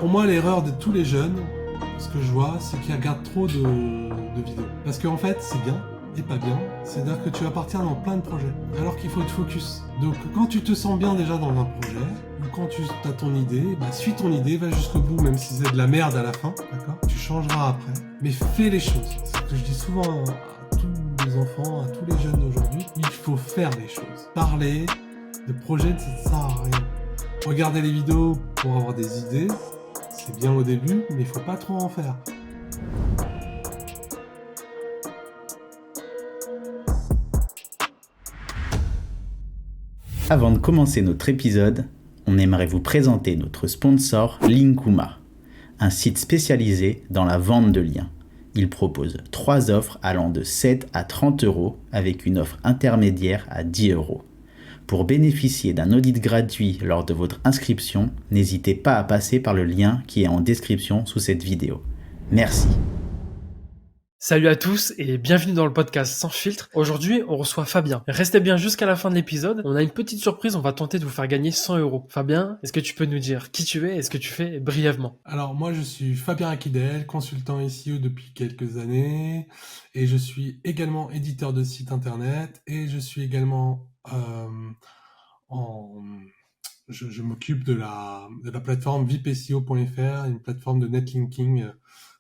Pour moi, l'erreur de tous les jeunes, ce que je vois, c'est qu'ils regardent trop de vidéos. Parce qu'en fait, c'est bien et pas bien. C'est-à-dire que tu vas partir dans plein de projets, alors qu'il faut être focus. Donc quand tu te sens bien déjà dans un projet, ou quand tu as ton idée, suis ton idée, va jusqu'au bout, même si c'est de la merde à la fin, d'accord ? Tu changeras après. Mais fais les choses. C'est ce que je dis souvent à tous les enfants, à tous les jeunes d'aujourd'hui. Il faut faire les choses. Parler de projets, ça ne sert à rien. Regarder les vidéos pour avoir des idées, c'est bien au début, mais il faut pas trop en faire. Avant de commencer notre épisode, on aimerait vous présenter notre sponsor Linkuma, un site spécialisé dans la vente de liens. Il propose 3 offres allant de 7 à 30 € avec une offre intermédiaire à 10 €. Pour bénéficier d'un audit gratuit lors de votre inscription, n'hésitez pas à passer par le lien qui est en description sous cette vidéo. Merci. Salut à tous et bienvenue dans le podcast Sans Filtre. Aujourd'hui, on reçoit Fabien. Restez bien jusqu'à la fin de l'épisode. On a une petite surprise, on va tenter de vous faire gagner 100 €. Fabien, est-ce que tu peux nous dire qui tu es et ce que tu fais brièvement ? Alors moi je suis Fabien Aquidel, consultant SEO depuis quelques années et je suis également éditeur de site internet et je suis également je m'occupe de la plateforme vipseo.fr, une plateforme de netlinking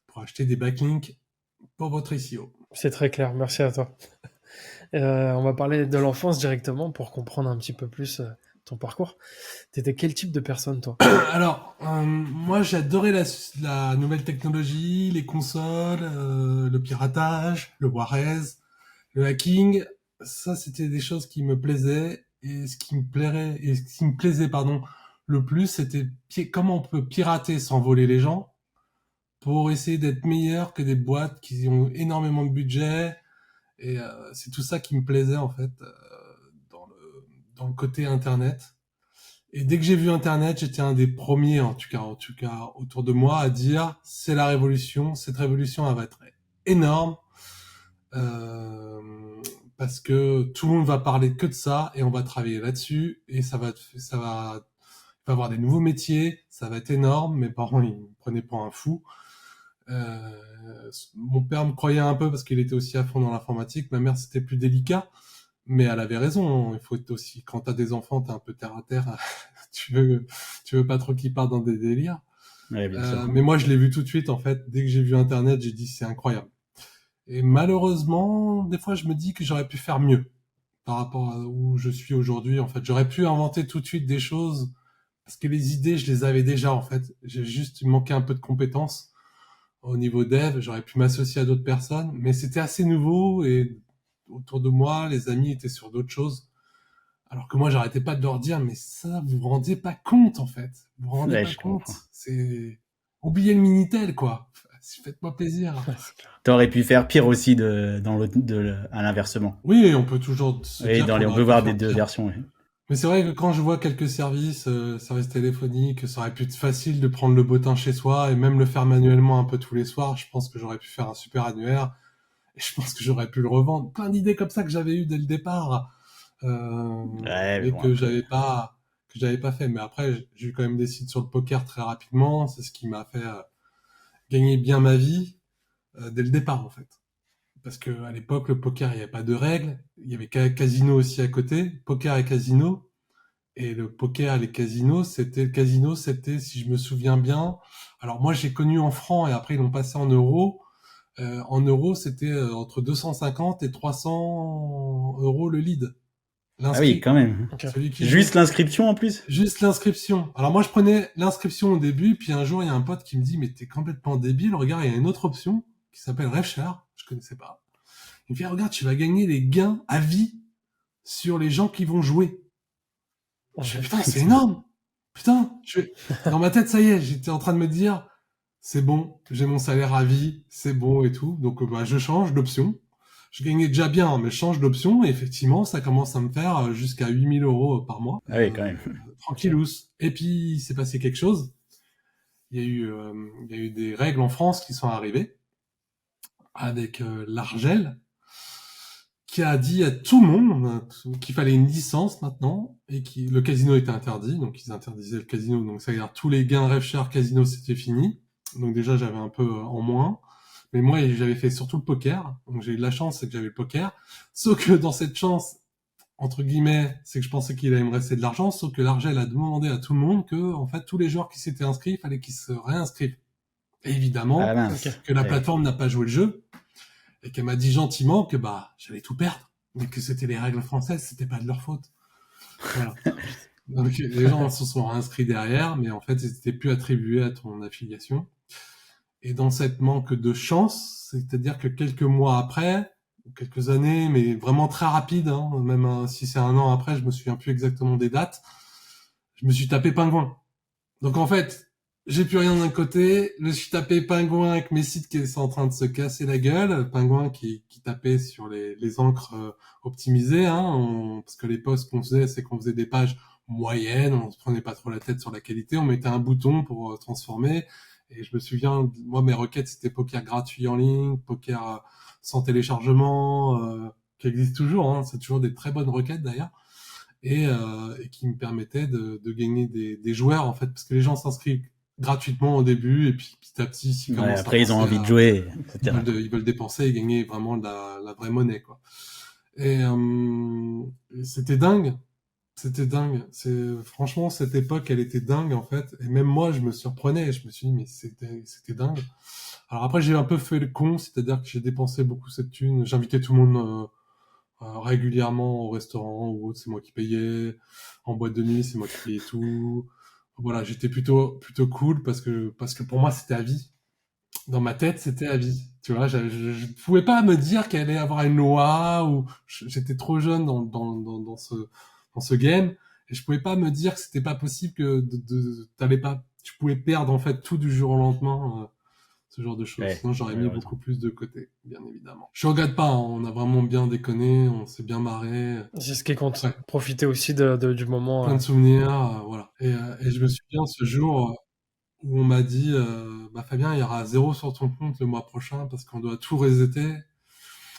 pour acheter des backlinks pour votre SEO. C'est très clair, merci à toi. On va parler de l'enfance directement pour comprendre un petit peu plus ton parcours. T'étais quel type de personne toi ? Alors, moi j'ai adoré la nouvelle technologie, les consoles, le piratage, le Warez, le hacking. Ça, c'était des choses qui me plaisaient. Et ce qui me plaisait, le plus, c'était comment on peut pirater sans voler les gens pour essayer d'être meilleur que des boîtes qui ont énormément de budget. Et c'est tout ça qui me plaisait en fait dans le côté Internet. Et dès que j'ai vu Internet, j'étais un des premiers, en tout cas, autour de moi, à dire c'est la révolution. Cette révolution, elle va être énorme euh, parce que tout le monde va parler que de ça et on va travailler là-dessus et il va y avoir des nouveaux métiers. Ça va être énorme. Mes parents, ils me prenaient pour un fou. Mon père me croyait un peu parce qu'il était aussi à fond dans l'informatique. Ma mère, c'était plus délicat. Mais elle avait raison, il faut être aussi, quand t'as des enfants, t'es un peu terre à terre, tu veux pas trop qu'ils partent dans des délires. Ouais, bien sûr. Mais moi, je l'ai vu tout de suite, en fait. Dès que j'ai vu Internet, j'ai dit, c'est incroyable. Et malheureusement, des fois, je me dis que j'aurais pu faire mieux par rapport à où je suis aujourd'hui. En fait, j'aurais pu inventer tout de suite des choses parce que les idées, je les avais déjà, en fait. Il me manquait un peu de compétences au niveau dev. J'aurais pu m'associer à d'autres personnes, mais c'était assez nouveau et autour de moi, les amis étaient sur d'autres choses. Alors que moi, j'arrêtais pas de leur dire, mais ça, vous vous rendez pas compte, en fait. Vous vous rendez Ouais, pas je compte. comprends. C'est... Oubliez le Minitel, quoi. Faites-moi plaisir. Ouais, c'est clair. T'aurais pu faire pire aussi à l'inversement. Oui, on peut toujours se Oui, dire qu'on on aurait peut pu voir des faire deux pire. versions. Oui. Mais c'est vrai que quand je vois quelques services téléphoniques, ça aurait pu être facile de prendre le bottin chez soi et même le faire manuellement un peu tous les soirs. Je pense que j'aurais pu faire un super annuaire et je pense que j'aurais pu le revendre. Plein d'idées comme ça que j'avais eues dès le départ. Ouais, mais Mais bon, après. que j'avais pas fait. Mais après, j'ai eu quand même des sites sur le poker très rapidement. C'est ce qui m'a fait gagner bien ma vie dès le départ, en fait. Parce que à l'époque, le poker, il n'y avait pas de règles. Il y avait casino aussi à côté, poker et casino. Et le poker et les casinos, c'était, si je me souviens bien. Alors moi, j'ai connu en francs et après ils l'ont passé en euros. En euros, c'était entre 250 et 300 € le lead. Ah oui, L'inscrit, quand quoi. même. Ok. Celui qui joue. Juste l'inscription en plus? Juste l'inscription. Alors moi, je prenais l'inscription au début, puis un jour, il y a un pote qui me dit, mais t'es complètement débile, regarde, il y a une autre option qui s'appelle RevShare. Je connaissais pas. Il me dit, regarde, tu vas gagner les gains à vie sur les gens qui vont jouer. Je fais, putain, c'est énorme. Putain, dans ma tête, ça y est, j'étais en train de me dire, c'est bon, j'ai mon salaire à vie, c'est bon et tout. Donc, je change d'option. Je gagnais déjà bien, hein, mais je change d'option et effectivement, ça commence à me faire jusqu'à 8 000 € par mois. Ah oui, quand même. Ok. Tranquillous. Et puis, il s'est passé quelque chose. Il y a eu des règles en France qui sont arrivées avec l'Argel qui a dit à tout le monde qu'il fallait une licence maintenant et que le casino était interdit, donc ils interdisaient le casino, donc ça veut dire tous les gains rêve share casino c'était fini. Donc déjà j'avais un peu en moins, mais moi j'avais fait surtout le poker, donc j'ai eu de la chance, c'est que j'avais le poker. Sauf que dans cette chance entre guillemets, c'est que je pensais qu'il allait me rester de l'argent, sauf que l'Argel a demandé à tout le monde que en fait tous les joueurs qui s'étaient inscrits, il fallait qu'ils se réinscrivent. Et Ah évidemment mince. que la Ouais. plateforme n'a pas joué le jeu et qu'elle m'a dit gentiment que j'allais tout perdre, mais que c'était les règles françaises, c'était pas de leur faute. Voilà. Donc les gens se sont réinscrits derrière, mais en fait ils n'étaient plus attribués à ton affiliation. Et dans cette manque de chance, c'est-à-dire que quelques mois après, ou quelques années, mais vraiment très rapide, hein, même si c'est un an après, je me souviens plus exactement des dates, je me suis tapé pingouin. Donc en fait, j'ai plus rien d'un côté, je me suis tapé pingouin avec mes sites qui sont en train de se casser la gueule, pingouin qui tapait sur les encres optimisées, hein, parce que les posts qu'on faisait, c'est qu'on faisait des pages moyennes, on se prenait pas trop la tête sur la qualité, on mettait un bouton pour transformer, et je me souviens, moi mes requêtes c'était poker gratuit en ligne, poker sans téléchargement, qui existe toujours, hein, c'est toujours des très bonnes requêtes d'ailleurs et qui me permettait de gagner des joueurs en fait parce que les gens s'inscrivent gratuitement au début et puis petit à petit s'ils Ouais, commencent à après, ils ont penser envie de jouer, etc. ils veulent dépenser et gagner vraiment de la vraie monnaie quoi. Et c'était dingue, c'est franchement cette époque elle était dingue en fait et même moi je me surprenais, je me suis dit mais c'était dingue. Alors après j'ai un peu fait le con, c'est-à-dire que j'ai dépensé beaucoup cette thune, j'invitais tout le monde régulièrement au restaurant ou autre, c'est moi qui payais. En boîte de nuit, c'est moi qui payais tout. Voilà, j'étais plutôt cool parce que pour moi c'était à vie. Dans ma tête, c'était à vie. Tu vois, je pouvais pas me dire qu'il allait y avoir une loi ou j'étais trop jeune dans ce game et je pouvais pas me dire que c'était pas possible que t'allais pas, tu pouvais perdre en fait tout du jour au lendemain. Ce genre de choses. Ouais, Sinon, j'aurais mis malheureusement. beaucoup plus de côté, bien évidemment. Je regrette pas, hein, on a vraiment bien déconné, on s'est bien marré. C'est ce qui compte. Ouais, Profiter aussi du moment. plein de souvenirs, voilà. Et je me souviens ce jour où on m'a dit, Fabien, il y aura 0 sur ton compte le mois prochain parce qu'on doit tout resetter.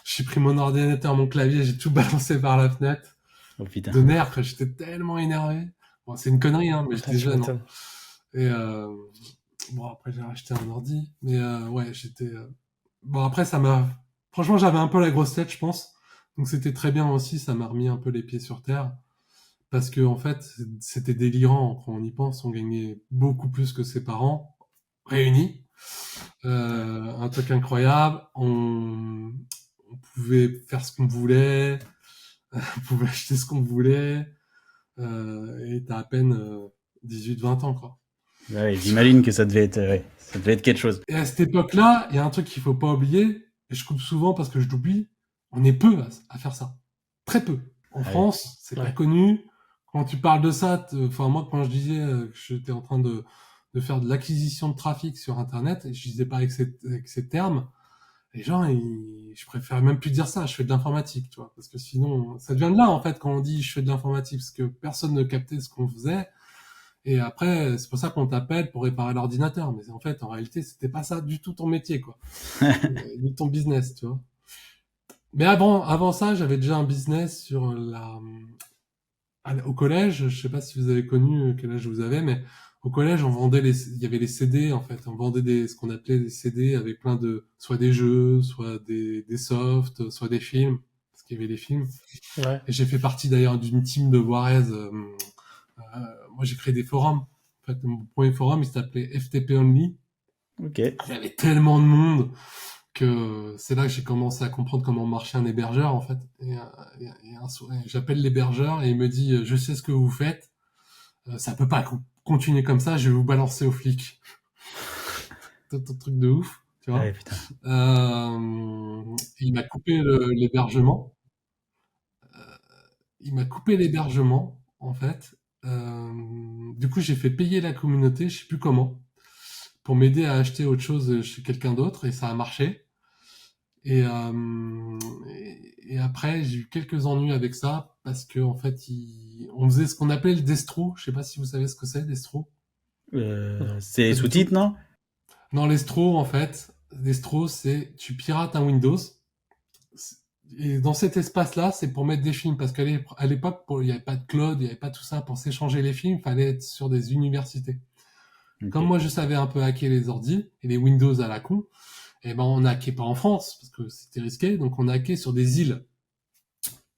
J'ai pris mon ordinateur, mon clavier, j'ai tout balancé par la fenêtre. Oh putain. De nerfs, j'étais tellement énervé. Bon, c'est une connerie, hein, mais j'étais Tu jeune. Hein. m'étonnes. Et bon, après j'ai racheté un ordi, mais ouais, j'étais. Bon, après ça m'a. Franchement, j'avais un peu la grosse tête, je pense. Donc c'était très bien aussi, ça m'a remis un peu les pieds sur terre. Parce que en fait, c'était délirant. Quand on y pense, on gagnait beaucoup plus que ses parents réunis. Un truc incroyable. On pouvait faire ce qu'on voulait. On pouvait acheter ce qu'on voulait. Et t'as à peine 18-20 ans, quoi. Ouais, j'imagine que ouais, ça devait être quelque chose. Et à cette époque-là, il y a un truc qu'il faut pas oublier, et je coupe souvent parce que je l'oublie, on est peu à faire ça. Très peu. En Ah oui. France, c'est pas Ouais. connu. Quand tu parles de ça, enfin moi quand je disais que j'étais en train de faire de l'acquisition de trafic sur Internet, et je disais pas avec ces termes, les gens, je préfère même plus dire ça, je fais de l'informatique, tu vois, parce que sinon, ça devient de là en fait quand on dit je fais de l'informatique, parce que personne ne captait ce qu'on faisait. Et après, c'est pour ça qu'on t'appelle pour réparer l'ordinateur. Mais en fait, en réalité, c'était pas ça du tout ton métier, quoi. Ni ton business, tu vois. Mais avant ça, j'avais déjà un business sur au collège. Je sais pas si vous avez connu quel âge vous avez, mais au collège, il y avait les CD, en fait. On vendait ce qu'on appelait des CD avec plein soit des jeux, soit des softs, soit des films. Parce qu'il y avait les films. Ouais. Et j'ai fait partie d'ailleurs d'une team de Juarez, moi, j'ai créé des forums. En fait, mon premier forum, il s'appelait FTP Only. Ok. Il y avait tellement de monde que c'est là que j'ai commencé à comprendre comment marchait un hébergeur, en fait. Et un soir, j'appelle l'hébergeur et il me dit, je sais ce que vous faites. Ça peut pas continuer comme ça. Je vais vous balancer aux flics. C'est un truc de ouf, tu Ah vois. ouais, putain. Il m'a coupé l'hébergement. Il m'a coupé l'hébergement, en fait. Du coup, j'ai fait payer la communauté, je sais plus comment, pour m'aider à acheter autre chose chez quelqu'un d'autre, et ça a marché. Et, et après, j'ai eu quelques ennuis avec ça, parce que en fait, on faisait ce qu'on appelait le destro. Je sais pas si vous savez ce que c'est, destro. C'est Pas du tout. sous-titres, non? Non, l'estro, en fait, l'estro, c'est tu pirates un Windows. Et dans cet espace-là, c'est pour mettre des films, parce qu'à l'époque, il n'y avait pas de cloud, il n'y avait pas tout ça pour s'échanger les films, il fallait être sur des universités. Ok. Comme moi, je savais un peu hacker les ordis et les Windows à la con, et ben on hackait pas en France parce que c'était risqué, donc on hackait sur des îles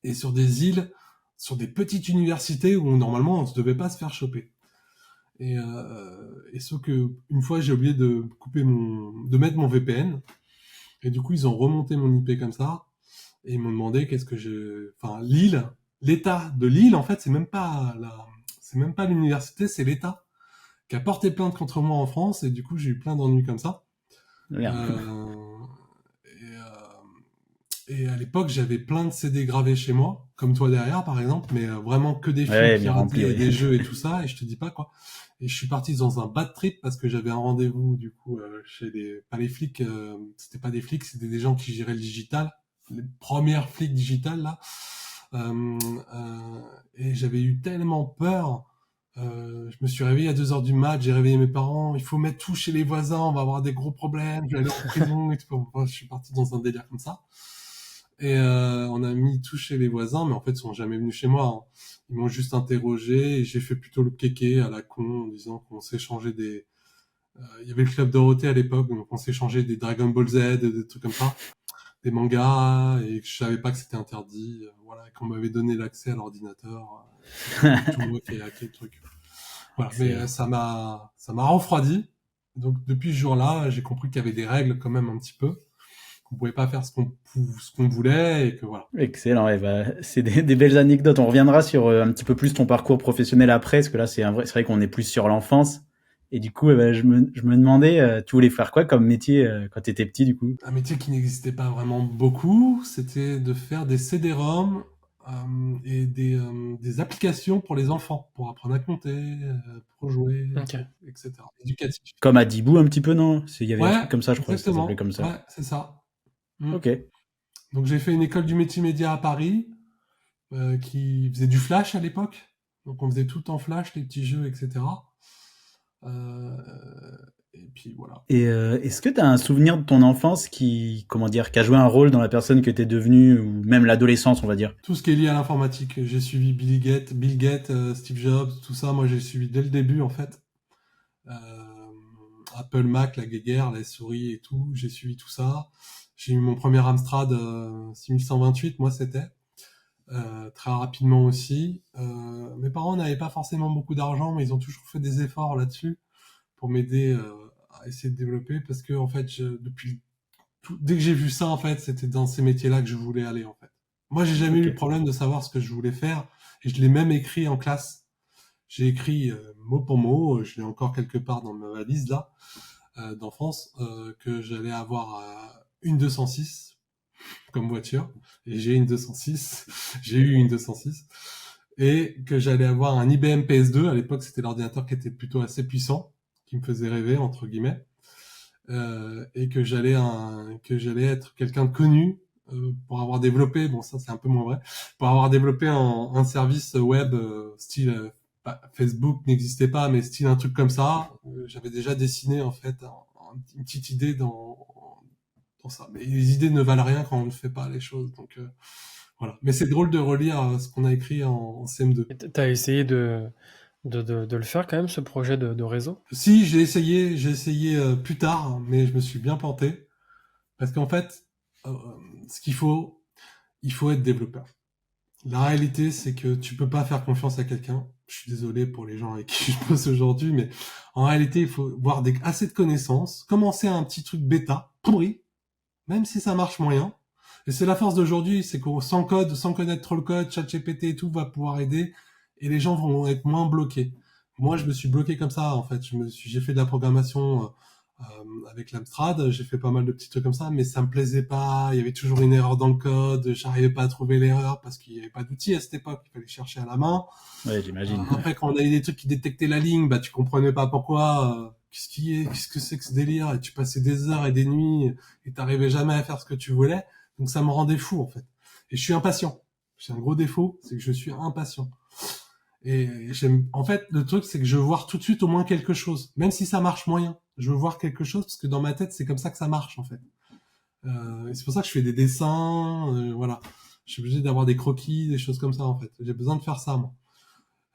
et sur des îles, sur des petites universités où normalement on ne devait pas se faire choper. Et sauf que une fois j'ai oublié de mettre mon VPN et du coup ils ont remonté mon IP comme ça et ils m'ont demandé enfin l'état de l'île en fait c'est même pas l'université, c'est l'État qui a porté plainte contre moi en France et du coup j'ai eu plein d'ennuis comme ça. Merde. Euh, et à l'époque, j'avais plein de CD gravés chez moi, comme toi derrière, par exemple, mais vraiment que des films Ouais, bien rempli, piratés et oui. des jeux et tout ça, et je te dis pas quoi. Et je suis parti dans un bad trip parce que j'avais un rendez-vous, du coup, chez pas les flics, c'était pas des flics, c'était des gens qui géraient le digital, les premières flics digitales, là. Euh, et j'avais eu tellement peur. Je me suis réveillé à 2 heures du mat, j'ai réveillé mes parents, il faut mettre tout chez les voisins, on va avoir des gros problèmes, je vais aller en prison et tout. Enfin, je suis parti dans un délire comme ça. Et on a mis tout chez les voisins, mais en fait, ils sont jamais venus chez moi, hein. Ils m'ont juste interrogé et j'ai fait plutôt le kéké à la con en disant qu'on s'échangeait des... Il y avait le club Dorothée à l'époque, donc on s'échangeait des Dragon Ball Z, des trucs comme ça, des mangas, et que je savais pas que c'était interdit, voilà, qu'on m'avait donné l'accès à l'ordinateur. C'est plutôt moi qui ai hacké le truc. Voilà, mais Excellent. ça m'a refroidi. Donc depuis ce jour-là, j'ai compris qu'il y avait des règles quand même un petit peu, qu'on pouvait pas faire ce qu'on voulait et que voilà. Excellent, ouais, bah, c'est des belles anecdotes. On reviendra sur un petit peu plus ton parcours professionnel après, parce que là, c'est vrai qu'on est plus sur l'enfance. Et du coup, bah, je me demandais, tu voulais faire quoi comme métier quand tu étais petit, du coup? Un métier qui n'existait pas vraiment beaucoup, c'était de faire des CD-ROM et des applications pour les enfants, pour apprendre à compter, pour jouer, Ok. etc. Éducatif. Comme à Dibou un petit peu, non? Il y avait un Ouais, truc comme ça, je crois, ça s'appelait exactement. comme ça. Ouais, c'est ça. Mm. Ok. Donc j'ai fait une école du métier média à Paris qui faisait du Flash à l'époque. Donc on faisait tout en Flash, les petits jeux, etc. Euh, et puis voilà. Et est-ce que tu as un souvenir de ton enfance comment dire, qui a joué un rôle dans la personne que tu es devenue, ou même l'adolescence, on va dire? Tout ce qui est lié à l'informatique. J'ai suivi Bill Gates, Steve Jobs, tout ça. Moi, j'ai suivi dès le début, en fait. Euh, Apple, Mac, la guéguerre, les souris et tout. J'ai suivi tout ça. J'ai eu mon premier Amstrad 6128, moi, c'était. Très rapidement aussi. Mes parents n'avaient pas forcément beaucoup d'argent, mais ils ont toujours fait des efforts là-dessus pour m'aider à essayer de développer parce que, en fait, dès que j'ai vu ça, en fait, c'était dans ces métiers-là que je voulais aller, en fait. Moi, j'ai jamais eu Ok. le problème de savoir ce que je voulais faire, et je l'ai même écrit en classe. J'ai écrit mot pour mot, je l'ai encore quelque part dans ma valise là d'enfance, que j'allais avoir une 206 comme voiture, et j'ai une 206, j'ai eu une 206, et que j'allais avoir un IBM PS2. À l'époque, c'était l'ordinateur qui était plutôt assez puissant, qui me faisait rêver entre guillemets. Et que j'allais être quelqu'un de connu pour avoir développé, bon ça c'est un peu moins vrai, pour avoir développé un service web style Facebook n'existait pas, mais style un truc comme ça. J'avais déjà dessiné en fait une petite idée dans ça. Mais les idées ne valent rien quand on ne fait pas les choses, donc voilà. Mais c'est drôle de relire ce qu'on a écrit en CM2. Et t'as essayé de le faire quand même, ce projet de réseau? Si, j'ai essayé plus tard, mais je me suis bien planté. Parce qu'en fait, euh, ce il faut être développeur. La réalité, c'est que tu peux pas faire confiance à quelqu'un. Je suis désolé pour les gens avec qui je bosse aujourd'hui, mais en réalité, il faut avoir assez de connaissances, commencer un petit truc bêta, pourri, même si ça marche moyen. Et c'est la force d'aujourd'hui, c'est qu'on sans code, sans connaître trop le code, ChatGPT et tout va pouvoir aider, et les gens vont être moins bloqués. Moi, je me suis bloqué comme ça, en fait. J'ai fait de la programmation avec l'Amstrad, j'ai fait pas mal de petits trucs comme ça, mais ça me plaisait pas. Il y avait toujours une erreur dans le code, j'arrivais pas à trouver l'erreur parce qu'il y avait pas d'outils à cette époque, il fallait chercher à la main. Ouais, j'imagine. Après, quand on avait des trucs qui détectaient la ligne, bah tu comprenais pas pourquoi. Qu'est-ce que c'est que ce délire? Et tu passais des heures et des nuits et t'arrivais jamais à faire ce que tu voulais. Donc ça me rendait fou en fait. Et je suis impatient. J'ai un gros défaut, c'est que je suis impatient. En fait, le truc, c'est que je veux voir tout de suite au moins quelque chose, même si ça marche moyen. Je veux voir quelque chose parce que dans ma tête, c'est comme ça que ça marche en fait. Et c'est pour ça que je fais des dessins, voilà. Je suis obligé d'avoir des croquis, des choses comme ça en fait. J'ai besoin de faire ça moi.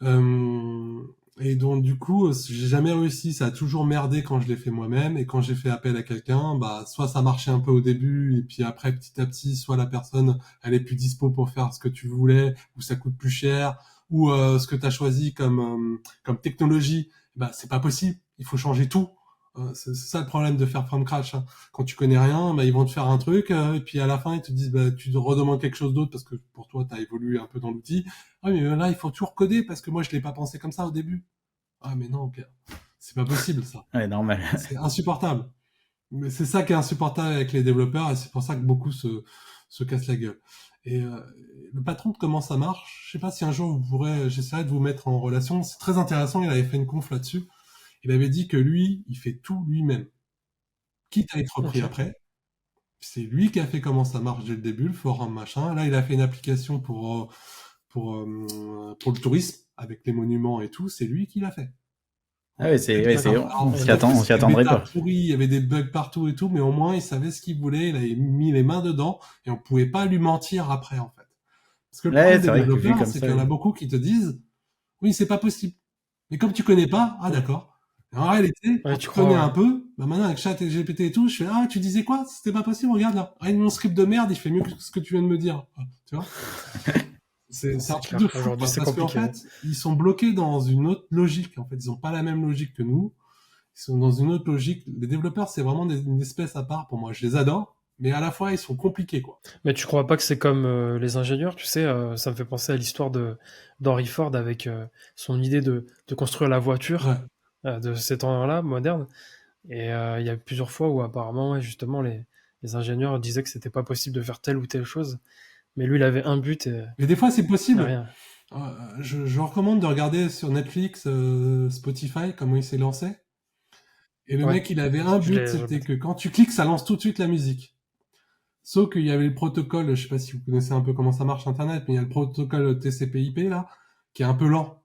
Euh, et donc du coup, j'ai jamais réussi. Ça a toujours merdé quand je l'ai fait moi-même. Et quand j'ai fait appel à quelqu'un, bah soit ça marchait un peu au début, et puis après petit à petit, soit la personne elle est plus dispo pour faire ce que tu voulais, ou ça coûte plus cher, ou ce que tu as choisi comme technologie, bah c'est pas possible. Il faut changer tout. C'est ça le problème de faire from scratch, hein. Quand tu connais rien, bah, ils vont te faire un truc, et puis à la fin, ils te disent, bah, tu te redemandes quelque chose d'autre parce que pour toi, tu as évolué un peu dans l'outil. Ah, mais là, il faut tout recoder parce que moi, je l'ai pas pensé comme ça au début. Ah, mais non, ok. C'est pas possible, ça. Ouais, normal. C'est insupportable. Mais c'est ça qui est insupportable avec les développeurs et c'est pour ça que beaucoup se cassent la gueule. Et le patron de comment ça marche, je sais pas si un jour j'essaierai de vous mettre en relation. C'est très intéressant, il avait fait une conf là-dessus. Il avait dit que lui, il fait tout lui-même. Quitte à être repris Ok. après. C'est lui qui a fait comment ça marche dès le début, le forum, machin. Là, il a fait une application pour le tourisme, avec les monuments et tout. C'est lui qui l'a fait. Ah ouais, D'accord. Alors, on Et s'y donc, attend, on s'y il y avait des attendrait tas pas. pourris, il y avait des bugs partout et tout, mais au moins, il savait ce qu'il voulait, il avait mis les mains dedans, et on pouvait pas lui mentir après, en fait. Parce que le Ouais, problème c'est des vrai que vu développeurs, comme c'est ça, qu'il y en a oui. beaucoup qui te disent, oui, c'est pas possible. Mais comme tu connais pas, ah Hmm. d'accord. Et en réalité, quand Ouais, tu tu connais crois, un ouais. peu, bah maintenant avec Chat et GPT et tout, je fais ah tu disais quoi? C'était pas possible, regarde là. Ah mon script de merde, il fait mieux que ce que tu viens de me dire. Ah, tu vois? C'est un C'est truc de clair. fou Aujourd'hui, quoi, c'est parce qu'en compliqué, ouais. fait, ils sont bloqués dans une autre logique. En fait, ils ont pas la même logique que nous. Ils sont dans une autre logique. Les développeurs, c'est vraiment une espèce à part pour moi. Je les adore, mais à la fois ils sont compliqués quoi. Mais tu crois pas que c'est comme les ingénieurs, tu sais, ça me fait penser à l'histoire de d'Henry Ford avec son idée de construire la voiture Ouais. de ces temps-là, moderne. Et il y a plusieurs fois où apparemment, ouais, justement, les ingénieurs disaient que c'était pas possible de faire telle ou telle chose. Mais lui, il avait un but Mais des fois, c'est et possible. rien. Je recommande de regarder sur Netflix, Spotify, comment il s'est lancé. Et le Ouais, mec, il avait un but, je l'ai pas c'était dit. que quand tu cliques, ça lance tout de suite la musique. Sauf qu'il y avait le protocole, je sais pas si vous connaissez un peu comment ça marche Internet, mais il y a le protocole TCP/IP là, qui est un peu lent.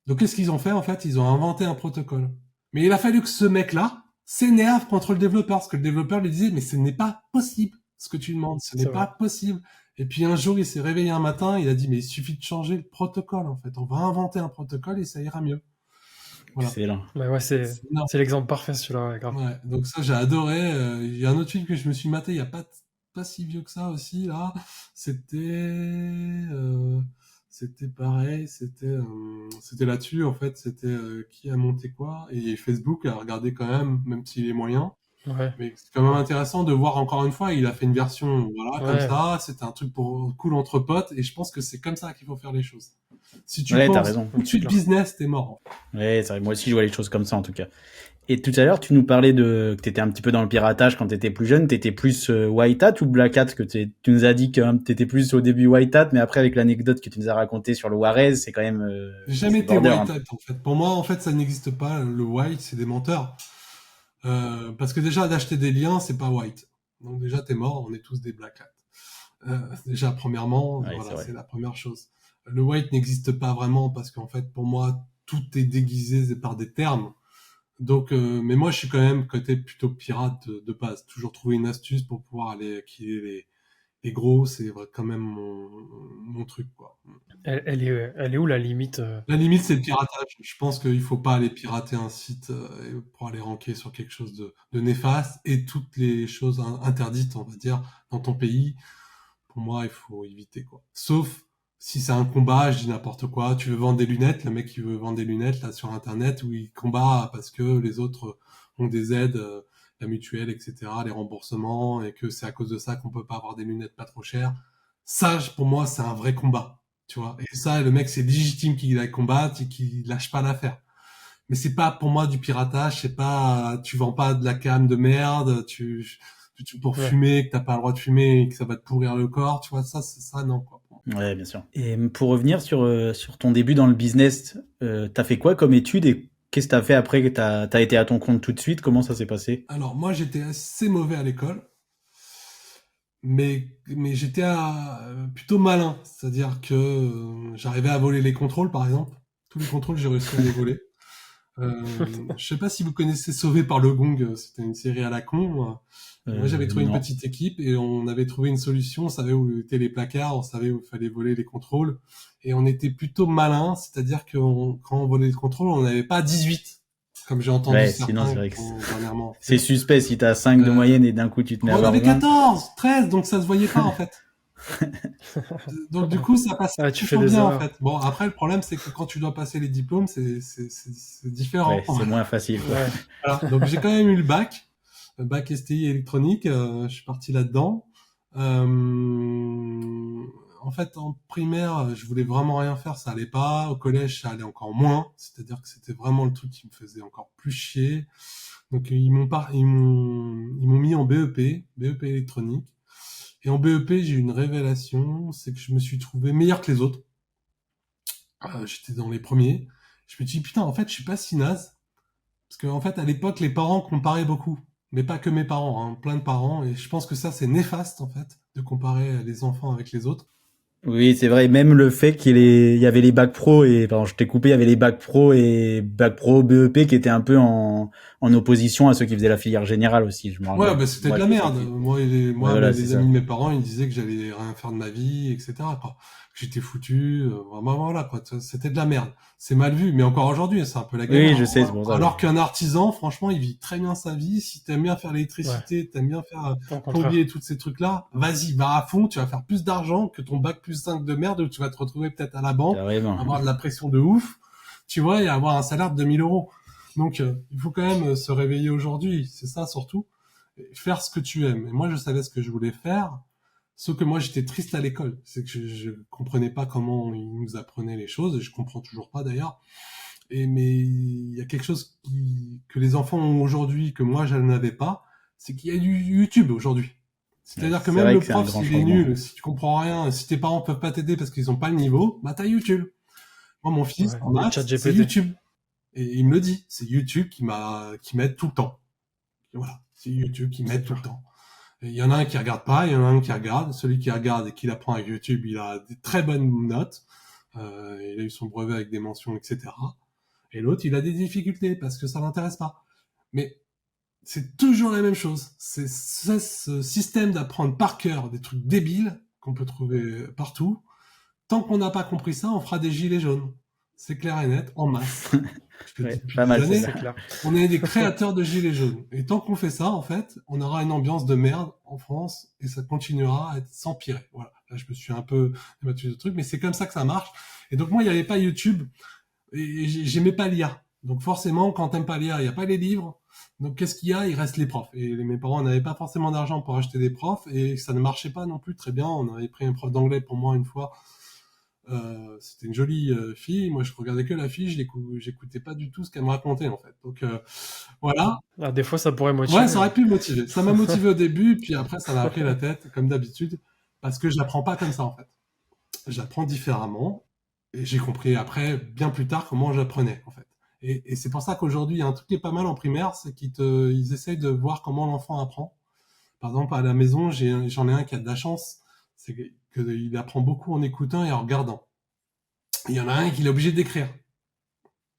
Donc qu'est-ce qu'ils ont fait en fait? Ils ont inventé un protocole. Mais il a fallu que ce mec-là s'énerve contre le développeur, parce que le développeur lui disait mais ce n'est pas possible ce que tu demandes, ce n'est C'est pas vrai. possible. Et puis un jour il s'est réveillé un matin, il a dit mais il suffit de changer le protocole en fait, on va inventer un protocole et ça ira mieux. Voilà. Excellent. Mais ouais, C'est énorme. c'est l'exemple parfait, celui-là, ouais, grave. Ouais, donc ça j'ai adoré. Il y a un autre film que je me suis maté il y a pas si vieux que ça aussi là. C'était euh, c'était pareil, c'était là-dessus en fait. C'était qui a monté quoi et Facebook a regardé quand même s'il est moyen. Ouais, Mais c'est quand même intéressant de voir encore une fois. Il a fait une version voilà comme ouais, ça. C'était un truc pour cool entre potes et je pense que c'est comme ça qu'il faut faire les choses. Si tu Ouais, t'as penses raison. tout de c'est suite clair. business, t'es mort. Ouais, c'est vrai. Moi aussi, je vois les choses comme ça, en tout cas. Et tout à l'heure, tu nous parlais que t'étais un petit peu dans le piratage quand t'étais plus jeune. T'étais plus white hat ou black hat? Tu nous as dit que t'étais plus au début white hat, mais après, avec l'anecdote que tu nous as racontée sur le Juarez, c'est quand même, J'ai jamais c'est été border white un peu. hat en fait. Pour moi, en fait, ça n'existe pas. Le white, c'est des menteurs. Parce que déjà d'acheter des liens, c'est pas white. Donc déjà t'es mort. On est tous des black hat. Déjà premièrement, Ouais, c'est voilà, vrai. c'est la première chose. Le white n'existe pas vraiment parce qu'en fait, pour moi, tout est déguisé par des termes. Donc, mais moi, je suis quand même côté plutôt pirate de base. Toujours trouver une astuce pour pouvoir aller killer les gros, c'est quand même mon truc, quoi. Elle est où la limite La limite, c'est le piratage. Je pense qu'il faut pas aller pirater un site pour aller ranker sur quelque chose de néfaste et toutes les choses interdites, on va dire, dans ton pays. Pour moi, il faut éviter, quoi. Sauf si c'est un combat, je dis n'importe quoi. Tu veux vendre des lunettes, le mec qui veut vendre des lunettes là sur Internet où il combat parce que les autres ont des aides, la mutuelle, etc., les remboursements et que c'est à cause de ça qu'on peut pas avoir des lunettes pas trop chères. Ça, pour moi, c'est un vrai combat. Tu vois, et ça, le mec, c'est légitime qu'il aille combattre et qu'il lâche pas l'affaire. Mais c'est pas pour moi du piratage, c'est pas, tu vends pas de la cam de merde, pour Ouais. fumer, que t'as pas le droit de fumer et que ça va te pourrir le corps, tu vois, ça, c'est ça, non, quoi. Ouais, bien sûr. Et pour revenir sur ton début dans le business, t'as fait quoi comme étude et qu'est-ce que t'as fait après que t'as été à ton compte tout de suite? Comment ça s'est passé? Alors, moi, j'étais assez mauvais à l'école, mais j'étais plutôt malin. C'est-à-dire que j'arrivais à voler les contrôles, par exemple. Tous les contrôles, j'ai réussi à les voler. Je sais pas si vous connaissez Sauvé par le Gong, c'était une série à la con. Moi, j'avais trouvé une Non. petite équipe et on avait trouvé une solution. On savait où étaient les placards, on savait où il fallait voler les contrôles. Et on était plutôt malin, c'est-à-dire que quand on volait les contrôles, on n'avait pas 18, comme j'ai entendu Ouais, sinon, c'est certains vrai qui que ont dernièrement c'est fait. suspect si t'as 5 de Euh, moyenne et d'un coup tu te mets à on avoir avait 20. 14, 13, donc ça se voyait pas en fait. Donc du coup, ça passait Ah, tu fais plutôt des bien en erreurs. fait. Bon, après le problème, c'est que quand tu dois passer les diplômes, c'est différent. Ouais, c'est moins facile, quoi. Ouais. Voilà. Donc j'ai quand même eu le bac STI électronique. Je suis parti là-dedans. En fait, en primaire, je voulais vraiment rien faire, ça allait pas. Au collège, ça allait encore moins. C'est-à-dire que c'était vraiment le truc qui me faisait encore plus chier. Donc ils m'ont mis en BEP électronique. Et en BEP, j'ai eu une révélation, c'est que je me suis trouvé meilleur que les autres. J'étais dans les premiers. Je me suis dit, putain, en fait, je suis pas si naze. Parce qu'en fait, à l'époque, les parents comparaient beaucoup. Mais pas que mes parents, hein, plein de parents. Et je pense que ça, c'est néfaste, en fait, de comparer les enfants avec les autres. Oui, c'est vrai. Même le fait il y avait les bacs pro et, pardon, je t'ai coupé, il y avait les bacs pro et bacs pro BEP qui étaient un peu en opposition à ceux qui faisaient la filière générale aussi. Je me Ouais, rappelle. bah, c'était de Moi, la je sais merde. que, ouais, Moi, voilà, c'est les ça. amis de mes parents, ils disaient que j'allais rien faire de ma vie, etc., quoi. Que j'étais foutu. Vraiment, voilà, quoi. C'était de la merde. C'est mal vu. Mais encore aujourd'hui, c'est un peu la Oui, galère. je sais, c'est pour ça. Alors qu'un artisan, franchement, il vit très bien sa vie. Si t'aimes bien faire Ouais. l'électricité, t'aimes bien faire Au plombier et contraire. tous ces trucs-là, vas-y, va à fond. Tu vas faire plus d'argent que ton bac plus 5 de merde où tu vas te retrouver peut-être à la banque, Carrément. avoir de la pression de ouf, tu vois, et avoir un salaire de 2 000 euros. Donc, il faut quand même se réveiller aujourd'hui. C'est ça, surtout. Faire ce que tu aimes. Et moi, je savais ce que je voulais faire. Sauf que moi, j'étais triste à l'école. C'est que je comprenais pas comment ils nous apprenaient les choses. Et je comprends toujours pas d'ailleurs. Mais il y a quelque chose que les enfants ont aujourd'hui que moi, je n'avais pas. C'est qu'il y a du YouTube aujourd'hui. Ouais, C'est-à-dire que c'est même vrai le que c'est un prof, grand s'il est changement. nul, si tu comprends rien, si tes parents peuvent pas t'aider parce qu'ils ont pas le niveau, bah t'as YouTube. Moi, mon fils, Ouais. en Et chat maths, c'est GPT. YouTube. Et il me le dit. C'est YouTube qui m'aide tout le temps. Et voilà. C'est YouTube qui C'est m'aide tout le clair. temps. Il y en a un qui regarde pas, il y en a un qui regarde. Celui qui regarde et qui l'apprend avec YouTube, il a des très bonnes notes. Il a eu son brevet avec des mentions, etc. Et l'autre, il a des difficultés parce que ça l'intéresse pas. Mais c'est toujours la même chose. C'est ce système d'apprendre par cœur des trucs débiles qu'on peut trouver partout. Tant qu'on n'a pas compris ça, on fera des gilets jaunes. C'est clair et net, en masse. Je te le dis Ouais, depuis pas des mal années. C'est celle-là. clair. On est des créateurs de gilets jaunes. Et tant qu'on fait ça, en fait, on aura une ambiance de merde en France et ça continuera à s'empirer. Voilà. Là, je me suis un peu débattu de truc, mais c'est comme ça que ça marche. Et donc, moi, il n'y avait pas YouTube et j'aimais pas lire. Donc, forcément, quand t'aimes pas lire, il n'y a pas les livres. Donc, qu'est-ce qu'il y a? Il reste les profs. Et mes parents n'avaient pas forcément d'argent pour acheter des profs et ça ne marchait pas non plus très bien. On avait pris un prof d'anglais pour moi une fois. C'était une jolie fille. Moi, je regardais que la fille, j'écoutais pas du tout ce qu'elle me racontait en fait. Donc voilà. Ah, des fois, ça pourrait Ouais, motiver, ça hein. aurait pu me motiver. Ça m'a motivé au début, puis après, ça m'a pris la tête, comme d'habitude, parce que j'apprends pas comme ça en fait. J'apprends différemment, et j'ai compris après, bien plus tard, comment j'apprenais en fait. Et c'est pour ça qu'aujourd'hui, il y a un truc qui est pas mal en primaire, c'est ils essayent de voir comment l'enfant apprend. Par exemple, à la maison, j'en ai un qui a de la chance, c'est qu'il apprend beaucoup en écoutant et en regardant. Il y en a un qui est obligé d'écrire.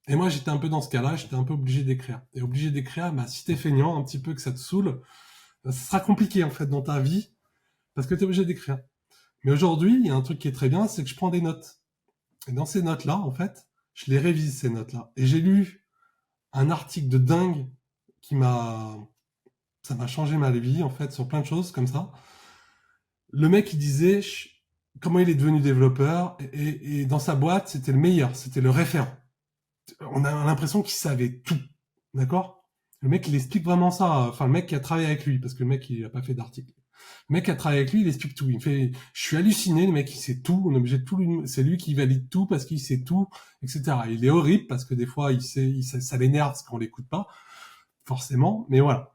Et moi, j'étais un peu dans ce cas-là, j'étais un peu obligé d'écrire. Et obligé d'écrire, bah, si t'es feignant, un petit peu que ça te saoule, bah, ça sera compliqué, en fait, dans ta vie, parce que t'es obligé d'écrire. Mais aujourd'hui, il y a un truc qui est très bien, c'est que je prends des notes. Et dans ces notes-là, en fait, je les révise, ces notes-là. Et j'ai lu un article de dingue qui ça m'a changé ma vie, en fait, sur plein de choses, comme ça. Le mec, il disait comment il est devenu développeur, et dans sa boîte, c'était le meilleur, c'était le référent. On a l'impression qu'il savait tout. D'accord? Le mec, il explique vraiment ça. Enfin, le mec qui a travaillé avec lui, parce que le mec, il a pas fait d'article. Le mec qui a travaillé avec lui, il explique tout. Il fait, je suis halluciné, le mec, il sait tout. On est obligé de tout c'est lui qui valide tout parce qu'il sait tout, etc. Il est horrible parce que des fois, ça l'énerve parce qu'on l'écoute pas, forcément. Mais voilà.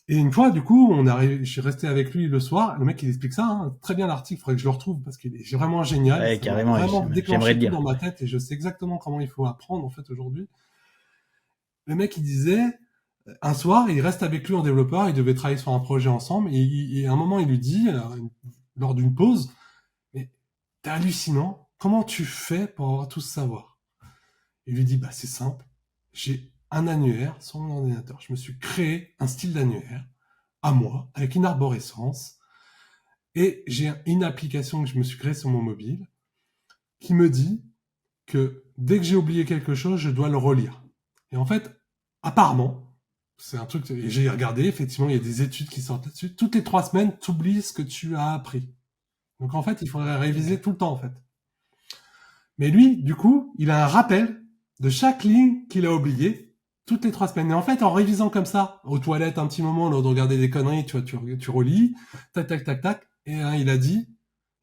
Et une fois, du coup, je suis resté avec lui le soir. Le mec, il explique ça, hein, très bien l'article. Il faudrait que je le retrouve parce qu'il est vraiment génial. Ouais, Ça m'a carrément, vraiment j'aimerais déclenché le tout lire. dans ma tête et je sais exactement comment il faut apprendre, en fait, aujourd'hui. Le mec, il disait, un soir, il reste avec lui en développeur, ils devaient travailler sur un projet ensemble, et à un moment, il lui dit, lors d'une pause, mais t'es hallucinant, comment tu fais pour avoir tout ce savoir? Il lui dit, bah c'est simple, j'ai un annuaire sur mon ordinateur. Je me suis créé un style d'annuaire à moi, avec une arborescence, et j'ai une application que je me suis créée sur mon mobile qui me dit que dès que j'ai oublié quelque chose, je dois le relire. Et en fait, apparemment, c'est un truc, et j'ai regardé, effectivement, il y a des études qui sortent là-dessus. Toutes les 3 semaines, tu oublies ce que tu as appris. Donc en fait, il faudrait réviser tout le temps, en fait. Mais lui, du coup, il a un rappel de chaque ligne qu'il a oubliée toutes les 3 semaines. Et en fait, en révisant comme ça, aux toilettes un petit moment, lors de regarder des conneries, tu vois, tu relis, tac, tac, tac, tac, et il a dit,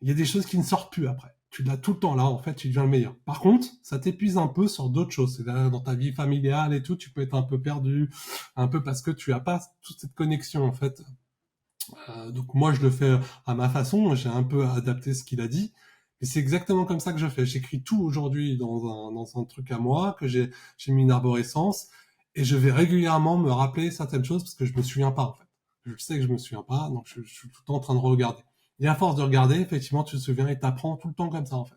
il y a des choses qui ne sortent plus après. Tu l'as tout le temps là, en fait, tu deviens le meilleur. Par contre, ça t'épuise un peu sur d'autres choses. C'est-à-dire, dans ta vie familiale et tout, tu peux être un peu perdu, un peu parce que tu as pas toute cette connexion, en fait. Donc moi, je le fais à ma façon. J'ai un peu adapté ce qu'il a dit. Et c'est exactement comme ça que je fais. J'écris tout aujourd'hui dans un truc à moi, que j'ai mis une arborescence, et je vais régulièrement me rappeler certaines choses parce que je me souviens pas, en fait. Je sais que je me souviens pas, donc je suis tout le temps en train de regarder. Et à force de regarder, effectivement, tu te souviens et t'apprends tout le temps comme ça, en fait.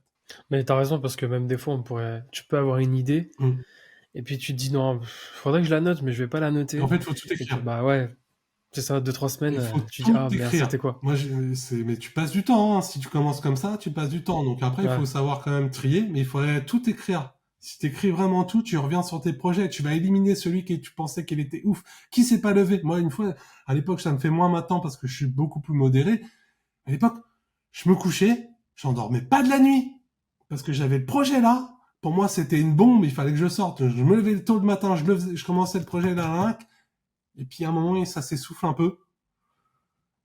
Mais t'as raison, parce que même des fois, tu peux avoir une idée, Mm. et puis tu te dis non, faudrait que je la note, mais je vais pas la Et en noter. fait, il faut tout Et puis, écrire. bah ouais, c'est ça, 2, 3 semaines, Il faut tu dis tout ah merde, écrire. c'était quoi? Mais tu passes du temps, hein. Si tu commences comme ça, tu passes du temps. Donc après, il Ouais, faut savoir quand même trier, mais il faudrait tout écrire. Si tu écris vraiment tout, tu reviens sur tes projets, tu vas éliminer celui que tu pensais qu'il était ouf. Qui s'est pas levé? Moi, une fois, à l'époque, ça me fait moins maintenant parce que je suis beaucoup plus modéré. À l'époque, je me couchais, j'endormais pas de la nuit. Parce que j'avais le projet là. Pour moi, c'était une bombe, il fallait que je sorte. Je me levais tôt le matin, je commençais le projet là, et puis à un moment, ça s'essouffle un peu.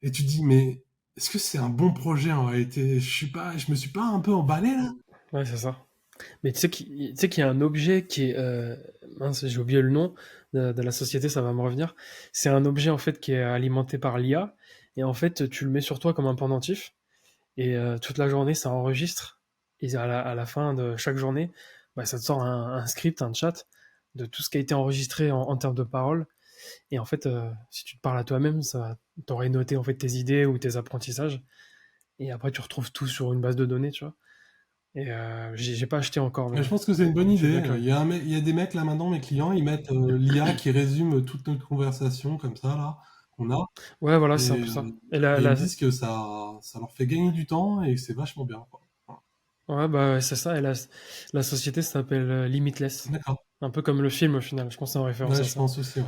Et tu te dis, mais est-ce que c'est un bon projet en réalité? Je me suis pas un peu emballé là? ouais, c'est ça. Mais tu sais qu'il y a un objet qui est mince, j'ai oublié le nom de la société, ça va me revenir. C'est un objet en fait qui est alimenté par l'IA et en fait tu le mets sur toi comme un pendentif et toute la journée ça enregistre et à la fin de chaque journée, bah, ça te sort un script, un chat de tout ce qui a été enregistré en termes de paroles et en fait si tu te parles à toi-même, ça t'aurais noté en fait tes idées ou tes apprentissages et après tu retrouves tout sur une base de données, tu vois. Et j'ai pas acheté encore, Mais mais je pense que c'est une bonne je suis bien idée. curieux. Il y a des mecs là maintenant, mes clients, ils mettent l'IA qui résume toute notre conversation comme ça là qu'on a, Ouais, voilà, c'est un et, peu ça. euh, Et et ils me disent que ça leur fait gagner du temps et que c'est vachement bien, quoi. Voilà. ouais, bah, ouais, c'est ça. Et la société s'appelle Limitless. D'accord. Un peu comme le film au final. Je pense que c'est en référence Ouais, à je ça. pense aussi. Ouais.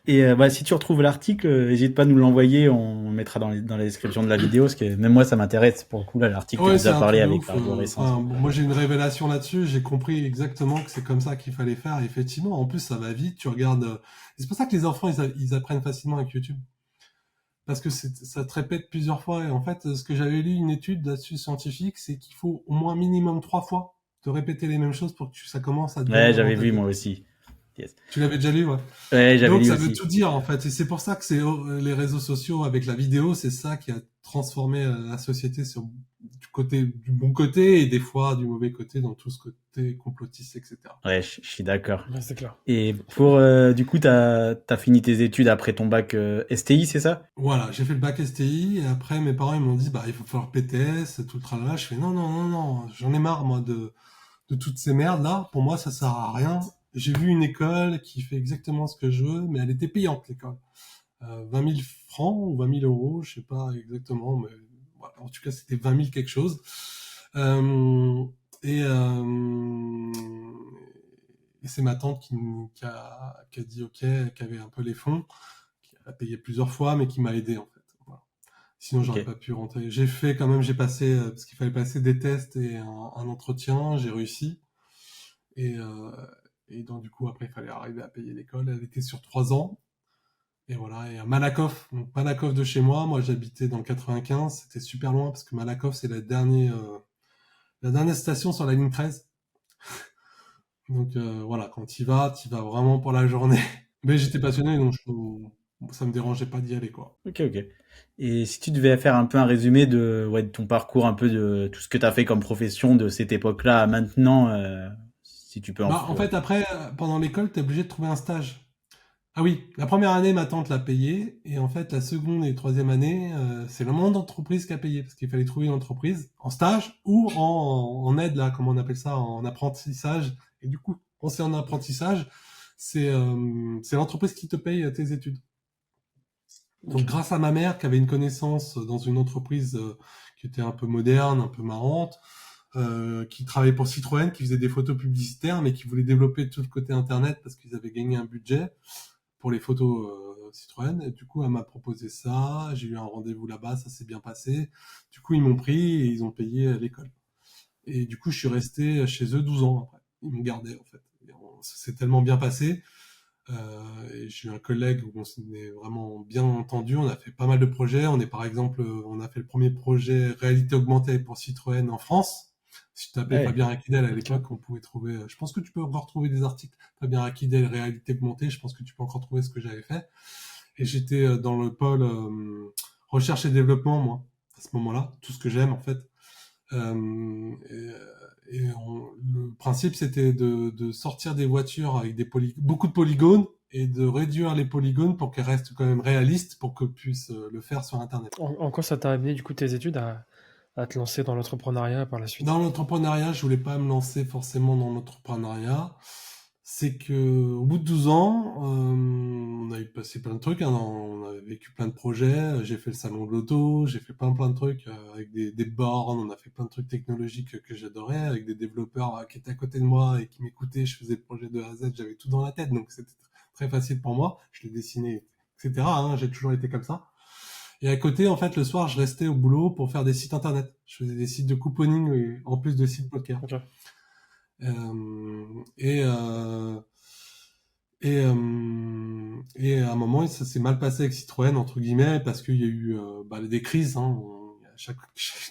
Et bah, si tu retrouves l'article, n'hésite pas à nous l'envoyer, on le mettra dans la description de la vidéo, parce que même moi ça m'intéresse pour le coup, là, l'article que Ouais, tu c'est as un parlé truc de avec ouf. l'arborescence. Enfin, bon, moi j'ai une révélation là-dessus. J'ai compris exactement que c'est comme ça qu'il fallait faire. Et effectivement, en plus ça va vite. Tu regardes. Et c'est pour ça que les enfants ils apprennent facilement avec YouTube. Parce que ça te répète plusieurs fois. Et en fait, ce que j'avais lu une étude là-dessus scientifique, c'est qu'il faut au moins minimum 3 fois te répéter les mêmes choses pour que ça commence à Ouais, devenir dans j'avais ta vu tête. moi aussi. Yes. Tu l'avais déjà lu, ouais. Ouais, j'avais Donc lu ça veut aussi. tout dire en fait, et c'est pour ça que c'est les réseaux sociaux avec la vidéo, c'est ça qui a transformé la société du bon côté et des fois du mauvais côté dans tout ce côté complotiste, etc. Ouais, je suis d'accord. Ouais, c'est clair. Et pour, du coup, t'as fini tes études après ton bac STI, c'est ça? Voilà, j'ai fait le bac STI et après mes parents ils m'ont dit bah il faut faire PTS, tout le tralala. Je fais non non non non, j'en ai marre moi de toutes ces merdes là. Pour moi ça sert à rien. J'ai vu une école qui fait exactement ce que je veux, mais elle était payante l'école. 20 000 francs ou 20 000 euros, je sais pas exactement, mais voilà, en tout cas c'était 20 000 quelque chose. Euh, et, euh, et c'est ma tante qui a dit ok, qui avait un peu les fonds, qui a payé plusieurs fois, mais qui m'a aidé en fait. Voilà. Sinon Ok. j'aurais pas pu rentrer. J'ai fait quand même, j'ai passé, parce qu'il fallait passer des tests et un entretien, j'ai réussi. Et, euh, et donc du coup après il fallait arriver à payer l'école, elle était sur 3 ans. Et voilà, et à Malakoff, donc Malakoff de chez moi, moi j'habitais dans le 95, c'était super loin parce que Malakoff c'est la dernière station sur la ligne 13. Donc voilà, quand tu vas vraiment pour la journée. Mais j'étais passionné, donc ça me dérangeait pas d'y aller, quoi. Ok, ok. Et si tu devais faire un peu un résumé de ton parcours, un peu de tout ce que tu as fait comme profession de cette époque-là à maintenant, si tu peux en... Bah en fait après, pendant l'école, t'es obligé de trouver un stage. Ah oui, la première année, ma tante l'a payé, et en fait, la seconde et troisième année, c'est le monde d'entreprise qui a payé, parce qu'il fallait trouver une entreprise en stage ou en aide, là, comment on appelle ça, en apprentissage, Et du coup, quand c'est en apprentissage, c'est l'entreprise qui te paye tes études. Donc, Ok. grâce à ma mère qui avait une connaissance dans une entreprise qui était un peu moderne, un peu marrante, qui travaillait pour Citroën, qui faisait des photos publicitaires, mais qui voulait développer tout le côté internet parce qu'ils avaient gagné un budget pour les photos Citroën. Et du coup, elle m'a proposé ça. J'ai eu un rendez-vous là-bas, ça s'est bien passé. Du coup, ils m'ont pris et ils ont payé l'école. Et du coup, je suis resté chez eux 12 ans après. Ils m'ont gardé en fait. Ça s'est tellement bien passé. Et j'ai eu un collègue où on s'est vraiment bien entendu. On a fait pas mal de projets. On est par exemple, on a fait le premier projet réalité augmentée pour Citroën en France. Si tu t'appelais Ouais. Fabien Rakidel à Ok. l'époque, on pouvait trouver. Je pense que tu peux encore trouver des articles. Fabien Rakidel réalité augmentée. Je pense que tu peux encore trouver ce que j'avais fait. Et j'étais dans le pôle recherche et développement moi à ce moment-là. Tout ce que j'aime en fait. Le principe, c'était de sortir des voitures avec beaucoup de polygones et de réduire les polygones pour qu'elles restent quand même réalistes pour que puisse le faire sur Internet. En quoi ça t'a amené, du coup, tes études à te lancer dans l'entrepreneuriat par la suite? Dans l'entrepreneuriat, je voulais pas me lancer forcément dans l'entrepreneuriat. C'est que au bout de 12 ans, on a eu passé plein de trucs, hein, on a vécu plein de projets. J'ai fait le salon de l'auto, j'ai fait plein de trucs avec des bornes. On a fait plein de trucs technologiques que j'adorais, avec des développeurs qui étaient à côté de moi et qui m'écoutaient. Je faisais le projet de A à Z, j'avais tout dans la tête, donc c'était très facile pour moi. Je l'ai dessiné, etc. hein, j'ai toujours été comme ça. Et à côté, en fait, le soir, je restais au boulot pour faire des sites internet. Je faisais des sites de couponing en plus de sites poker. Ok. Euh, et, euh, et à un moment, ça s'est mal passé avec Citroën, entre guillemets, parce qu'il y a eu des crises. Hein.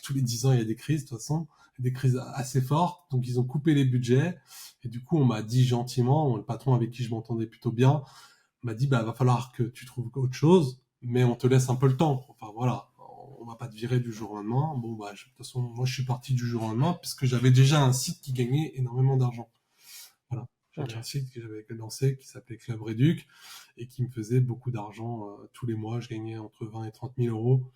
Tous les 10 ans, il y a des crises, de toute façon, des crises assez fortes. Donc, ils ont coupé les budgets. Et du coup, on m'a dit gentiment, le patron avec qui je m'entendais plutôt bien, m'a dit, va falloir que tu trouves autre chose, mais on te laisse un peu le temps. Enfin, voilà, on va pas te virer du jour au lendemain. Bon, de toute façon, moi, je suis parti du jour au lendemain, puisque j'avais déjà un site qui gagnait énormément d'argent. Voilà. J'avais Ok. un site que j'avais lancé qui s'appelait Club Réduc et qui me faisait beaucoup d'argent tous les mois. Je gagnais entre 20 et 30 000 euros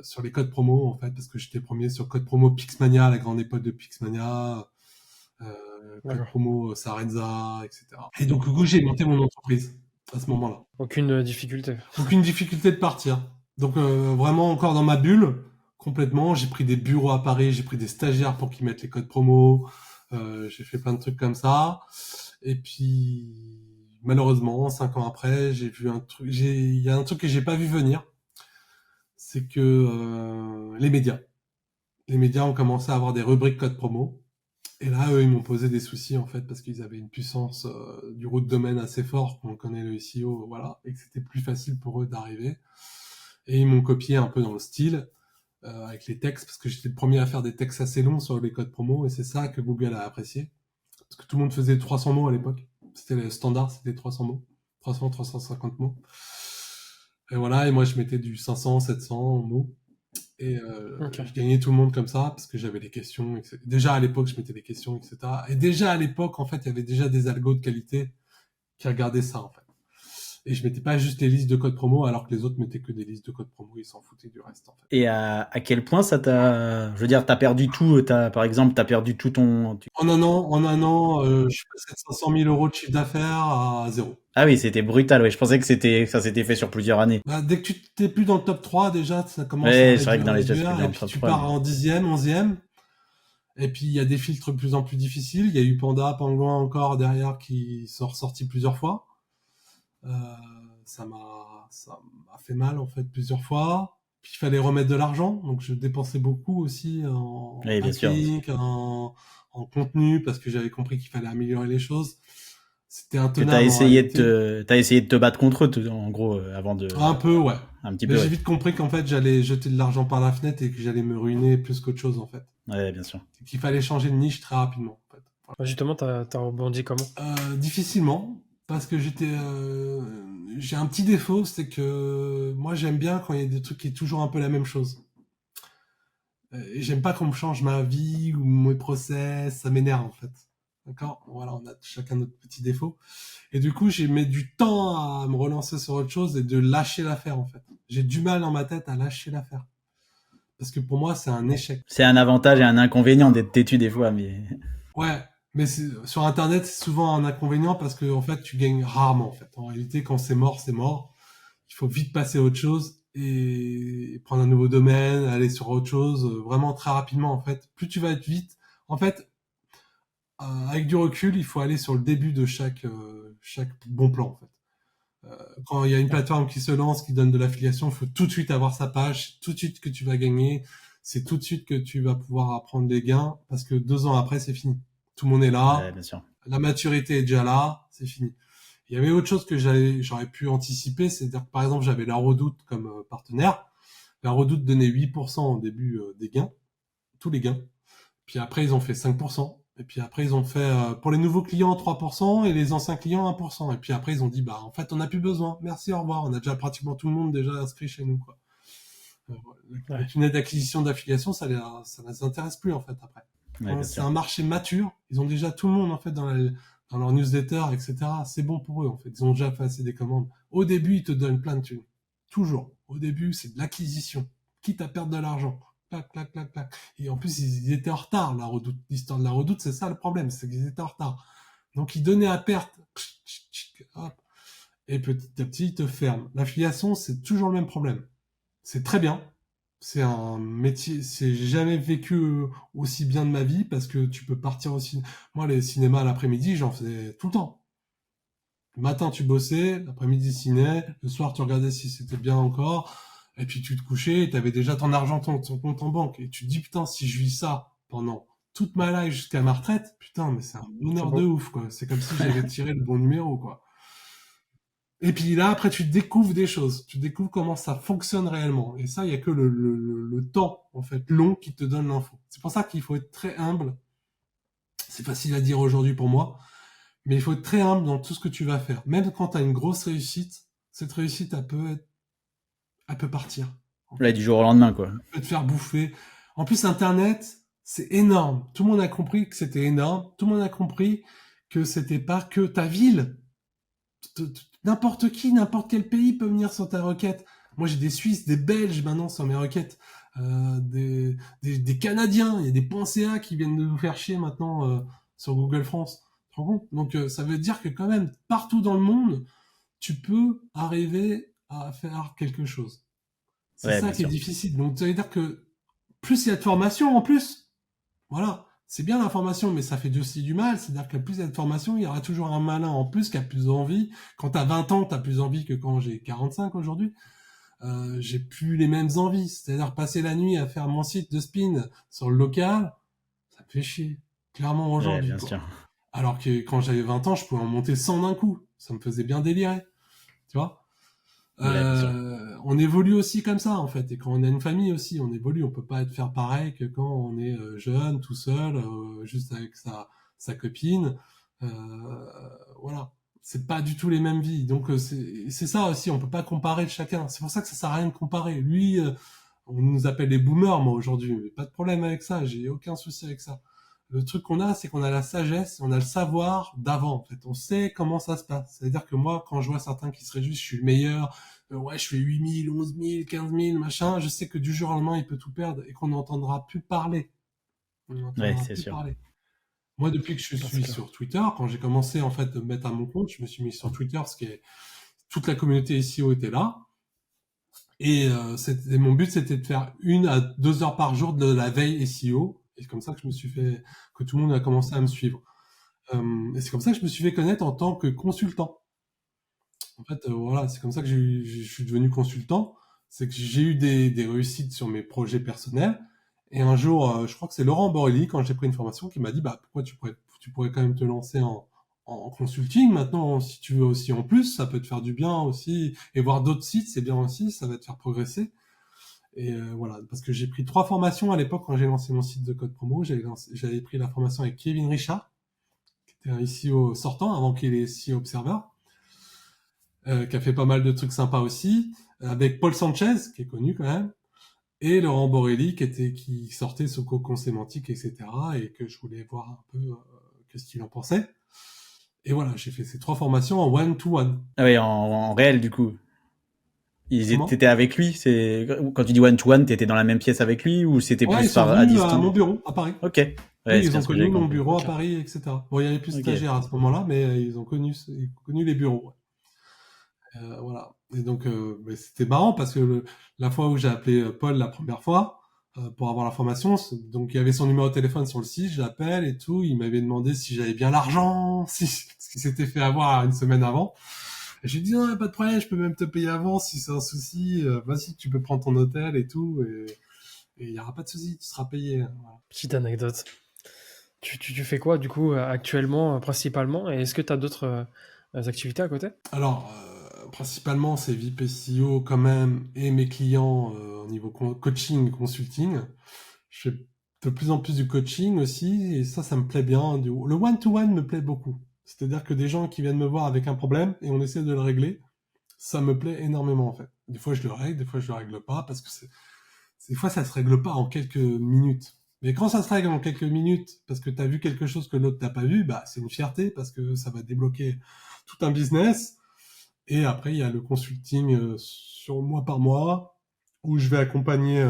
sur les codes promo en fait, parce que j'étais premier sur code promo Pixmania, la grande époque de Pixmania, code D'accord. promo Sarenza, etc. Et donc, du coup, j'ai monté mon entreprise à ce moment-là. Aucune difficulté. Aucune difficulté de partir. Donc, vraiment encore dans ma bulle, complètement. J'ai pris des bureaux à Paris, j'ai pris des stagiaires pour qu'ils mettent les codes promo. J'ai fait plein de trucs comme ça. Et puis, malheureusement, 5 ans après, j'ai vu un truc. Il y a un truc que j'ai pas vu venir, c'est que les médias ont commencé à avoir des rubriques code promo. Et là, eux, ils m'ont posé des soucis en fait parce qu'ils avaient une puissance du root de domaine assez fort, qu'on connaît le SEO, voilà, et que c'était plus facile pour eux d'arriver. Et ils m'ont copié un peu dans le style avec les textes parce que j'étais le premier à faire des textes assez longs sur les codes promo et c'est ça que Google a apprécié. Parce que tout le monde faisait 300 mots à l'époque. C'était le standard, c'était 300 mots. 300, 350 mots. Et voilà, et moi je mettais du 500, 700 mots. Et Ok. je gagnais tout le monde comme ça parce que j'avais des questions, etc. Déjà à l'époque, je mettais des questions, etc. Et déjà à l'époque, en fait, il y avait déjà des algos de qualité qui regardaient ça, en fait. Et je mettais pas juste les listes de codes promo alors que les autres mettaient que des listes de codes promo, ils s'en foutaient du reste, en fait. Et à quel point ça t'a... Je veux dire, t'as perdu tout, par exemple, t'as perdu tout ton... En un an, je suis passé de 500 000 euros de chiffre d'affaires à zéro. Ah oui, c'était brutal, ouais. Je pensais que ça s'était fait sur plusieurs années. Bah, dès que tu t'es plus dans le top 3, déjà, ça commence à Ouais, c'est vrai que dans les réduire, dans et le puis top tu 3, pars en 10e, 11e, et puis il y a des filtres de plus en plus difficiles. Il y a eu Panda, Pangolin encore derrière qui sont ressortis plusieurs fois. Euh, ça m'a fait mal en fait plusieurs fois. Puis il fallait remettre de l'argent, donc je dépensais beaucoup aussi en oui, bien sûr. backlink, en contenu, parce que j'avais compris qu'il fallait améliorer les choses. C'était Que t'as intenable en essayé réalité. t'as essayé de te battre contre eux, en gros, avant de... Un peu, ouais. Un petit Mais peu, j'ai ouais. vite compris qu'en fait j'allais jeter de l'argent par la fenêtre et que j'allais me ruiner plus qu'autre chose en fait. Ouais, bien sûr. Et qu'il fallait changer de niche très rapidement en fait. Voilà. Justement, t'as rebondi comment? Difficilement, parce que j'ai un petit défaut, c'est que moi j'aime bien quand il y a des trucs qui est toujours un peu la même chose. Et j'aime pas qu'on me change ma vie ou mes process, ça m'énerve en fait. D'accord? Voilà, on a chacun notre petit défaut. Et du coup, j'ai mis du temps à me relancer sur autre chose et de lâcher l'affaire en fait. J'ai du mal dans ma tête à lâcher l'affaire. Parce que pour moi, c'est un échec. C'est un avantage et un inconvénient d'être têtu des fois, mais... Ouais, Mais sur Internet, c'est souvent un inconvénient parce que en fait, tu gagnes rarement. En fait, en réalité, quand c'est mort, c'est mort. Il faut vite passer à autre chose et prendre un nouveau domaine, aller sur autre chose, vraiment très rapidement. En fait, plus tu vas être vite. En fait, avec du recul, il faut aller sur le début de chaque bon plan. En fait. Quand il y a une plateforme qui se lance, qui donne de l'affiliation, il faut tout de suite avoir sa page, tout de suite que tu vas gagner, c'est tout de suite que tu vas pouvoir apprendre des gains, parce que 2 ans après, c'est fini. Tout le monde est Ouais, là, bien sûr. la maturité est déjà là, c'est fini. Il y avait autre chose que j'aurais pu anticiper, c'est-à-dire que par exemple, j'avais la Redoute comme partenaire. La Redoute donnait 8% au début des gains, tous les gains. Puis après, ils ont fait 5%. Et puis après, ils ont fait, pour les nouveaux clients, 3% et les anciens clients, 1%. Et puis après, ils ont dit, bah, en fait, on n'a plus besoin. Merci, au revoir. On a déjà pratiquement tout le monde déjà inscrit chez nous, quoi. Euh, Ouais. avec une aide d'acquisition d'affiliation, ça les intéresse plus, en fait, après. Ouais, Quand bien c'est sûr. un marché mature, ils ont déjà tout le monde, en fait, dans leur newsletter, etc. C'est bon pour eux, en fait. Ils ont déjà fait assez des commandes. Au début, ils te donnent plein de thunes. Toujours. Au début, c'est de l'acquisition. Quitte à perdre de l'argent. Clac, clac, clac, clac. Et en plus, ils étaient en retard, la Redoute. L'histoire de la Redoute, c'est ça le problème, c'est qu'ils étaient en retard. Donc, ils donnaient à perte. Hop. Et petit à petit, ils te ferment. L'affiliation, c'est toujours le même problème. C'est très bien. C'est un métier, j'ai jamais vécu aussi bien de ma vie parce que tu peux partir aussi. Moi, les cinémas l'après-midi, j'en faisais tout le temps. Le matin, tu bossais, l'après-midi, ciné, le soir, tu regardais si c'était bien encore, et puis tu te couchais, et tu avais déjà ton argent, ton compte en banque, et tu te dis, putain, si je vis ça pendant toute ma life jusqu'à ma retraite, putain, mais c'est un C'est bonheur de beau. ouf, quoi. C'est comme si j'avais tiré le bon numéro, quoi. Et puis là, après, tu découvres des choses. Tu découvres comment ça fonctionne réellement. Et ça, il y a que le temps, en fait, long qui te donne l'info. C'est pour ça qu'il faut être très humble. C'est facile à dire aujourd'hui pour moi, mais il faut être très humble dans tout ce que tu vas faire. Même quand tu as une grosse réussite, cette réussite, elle peut partir, en Là, fait. du jour au lendemain, quoi. Elle peut te faire bouffer. En plus, Internet, c'est énorme. Tout le monde a compris que c'était énorme. Tout le monde a compris que c'était pas que ta ville. N'importe qui, n'importe quel pays peut venir sur ta requête. Moi, j'ai des Suisses, des Belges maintenant sur mes requêtes, des Canadiens. Il y a des .ca qui viennent de nous faire chier maintenant sur Google France. Tu te rends compte? Donc, ça veut dire que quand même, partout dans le monde, tu peux arriver à faire quelque chose. C'est Ouais, ça bien qui est sûr. difficile. Donc, ça veut dire que plus il y a de formation en plus, voilà. C'est bien l'information, mais ça fait aussi du mal. C'est-à-dire que plus il y a de formation, il y aura toujours un malin en plus qui a plus envie. Quand t'as 20 ans, t'as plus envie que quand j'ai 45 aujourd'hui. J'ai plus les mêmes envies. C'est-à-dire passer la nuit à faire mon site de spin sur le local, ça me fait chier. Clairement Ouais, aujourd'hui, bien quoi. sûr. Alors que quand j'avais 20 ans, je pouvais en monter 100 d'un coup. Ça me faisait bien délirer. Tu vois? Ouais, bien sûr. On évolue aussi comme ça en fait, et quand on a une famille aussi, on évolue. On peut pas être faire pareil que quand on est jeune, tout seul, juste avec sa copine. Euh, voilà, c'est pas du tout les mêmes vies. Donc c'est ça aussi, on peut pas comparer chacun. C'est pour ça que ça sert à rien de comparer. Lui, on nous appelle les boomers, moi aujourd'hui, mais pas de problème avec ça. J'ai aucun souci avec ça. Le truc qu'on a, c'est qu'on a la sagesse, on a le savoir d'avant. En fait, on sait comment ça se passe. C'est-à-dire que moi, quand je vois certains qui se réjouissent, je suis le meilleur, ouais, je fais 8000, 11000, 15000, machin, je sais que du jour au lendemain, il peut tout perdre et qu'on n'entendra plus parler. On Ouais, n'entendra c'est plus sûr. parler. Moi, depuis que je Non, c'est suis clair. sur Twitter, quand j'ai commencé en fait de me mettre à mon compte, je me suis mis sur Twitter, parce que toute la communauté SEO était là. Et mon but, c'était de faire 1 à 2 heures par jour de la veille SEO. Et c'est comme ça que je me suis fait, que tout le monde a commencé à me suivre. Et c'est comme ça que je me suis fait connaître en tant que consultant. En fait, voilà, c'est comme ça que je suis devenu consultant. C'est que j'ai eu des réussites sur mes projets personnels. Et un jour, je crois que c'est Laurent Borelli, quand j'ai pris une formation, qui m'a dit, bah, pourquoi tu pourrais quand même te lancer en consulting. Maintenant, si tu veux aussi en plus, ça peut te faire du bien aussi. Et voir d'autres sites, c'est bien aussi, ça va te faire progresser. Et voilà, parce que j'ai pris 3 formations à l'époque quand j'ai lancé mon site de code promo. J'avais pris la formation avec Kevin Richard, qui était un SEO sortant avant qu'il ait SEO Observer, qui a fait pas mal de trucs sympas aussi, avec Paul Sanchez, qui est connu quand même, et Laurent Borelli, qui sortait sous cocon sémantique, etc., et que je voulais voir un peu qu'est-ce qu'il en pensait. Et voilà, j'ai fait ces 3 formations en one-to-one. Ah ouais, en réel, du coup. Comment? T'étais avec lui, c'est quand tu dis one to one, t'étais dans la même pièce avec lui ou c'était Ouais, ils plus sont à venus à distance? mon bureau à Paris. Ok, Oui, Ouais, c'est ils bien ont ce que j'avais connu mon compris. bureau à Ok. Paris, etc. Bon, il y avait plus de Ok. stagiaires à ce moment-là, mais ils ont connu les bureaux. Voilà. Et donc, mais c'était marrant parce que la fois où j'ai appelé Paul la première fois pour avoir l'information, donc il y avait son numéro de téléphone sur le site, je l'appelle et tout, il m'avait demandé si j'avais bien l'argent, si ce qui s'était fait avoir une semaine avant. Et j'ai dit non, y a pas de problème, je peux même te payer avant si c'est un souci. Vas-y, tu peux prendre ton hôtel et tout, et il y aura pas de souci, tu seras payé. Voilà. Petite anecdote. Tu fais quoi du coup actuellement principalement et est-ce que tu as d'autres activités à côté? Alors, principalement, c'est VIP SEO quand même et mes clients au niveau coaching, consulting. Je fais de plus en plus du coaching aussi et ça me plaît bien. Le one-to-one me plaît beaucoup. C'est-à-dire que des gens qui viennent me voir avec un problème et on essaie de le régler, ça me plaît énormément en fait. Des fois je le règle, des fois je le règle pas parce que des fois ça se règle pas en quelques minutes. Mais quand ça se règle en quelques minutes parce que tu as vu quelque chose que l'autre t'a pas vu, bah c'est une fierté parce que ça va débloquer tout un business. Et après, il y a le consulting sur mois par mois où je vais accompagner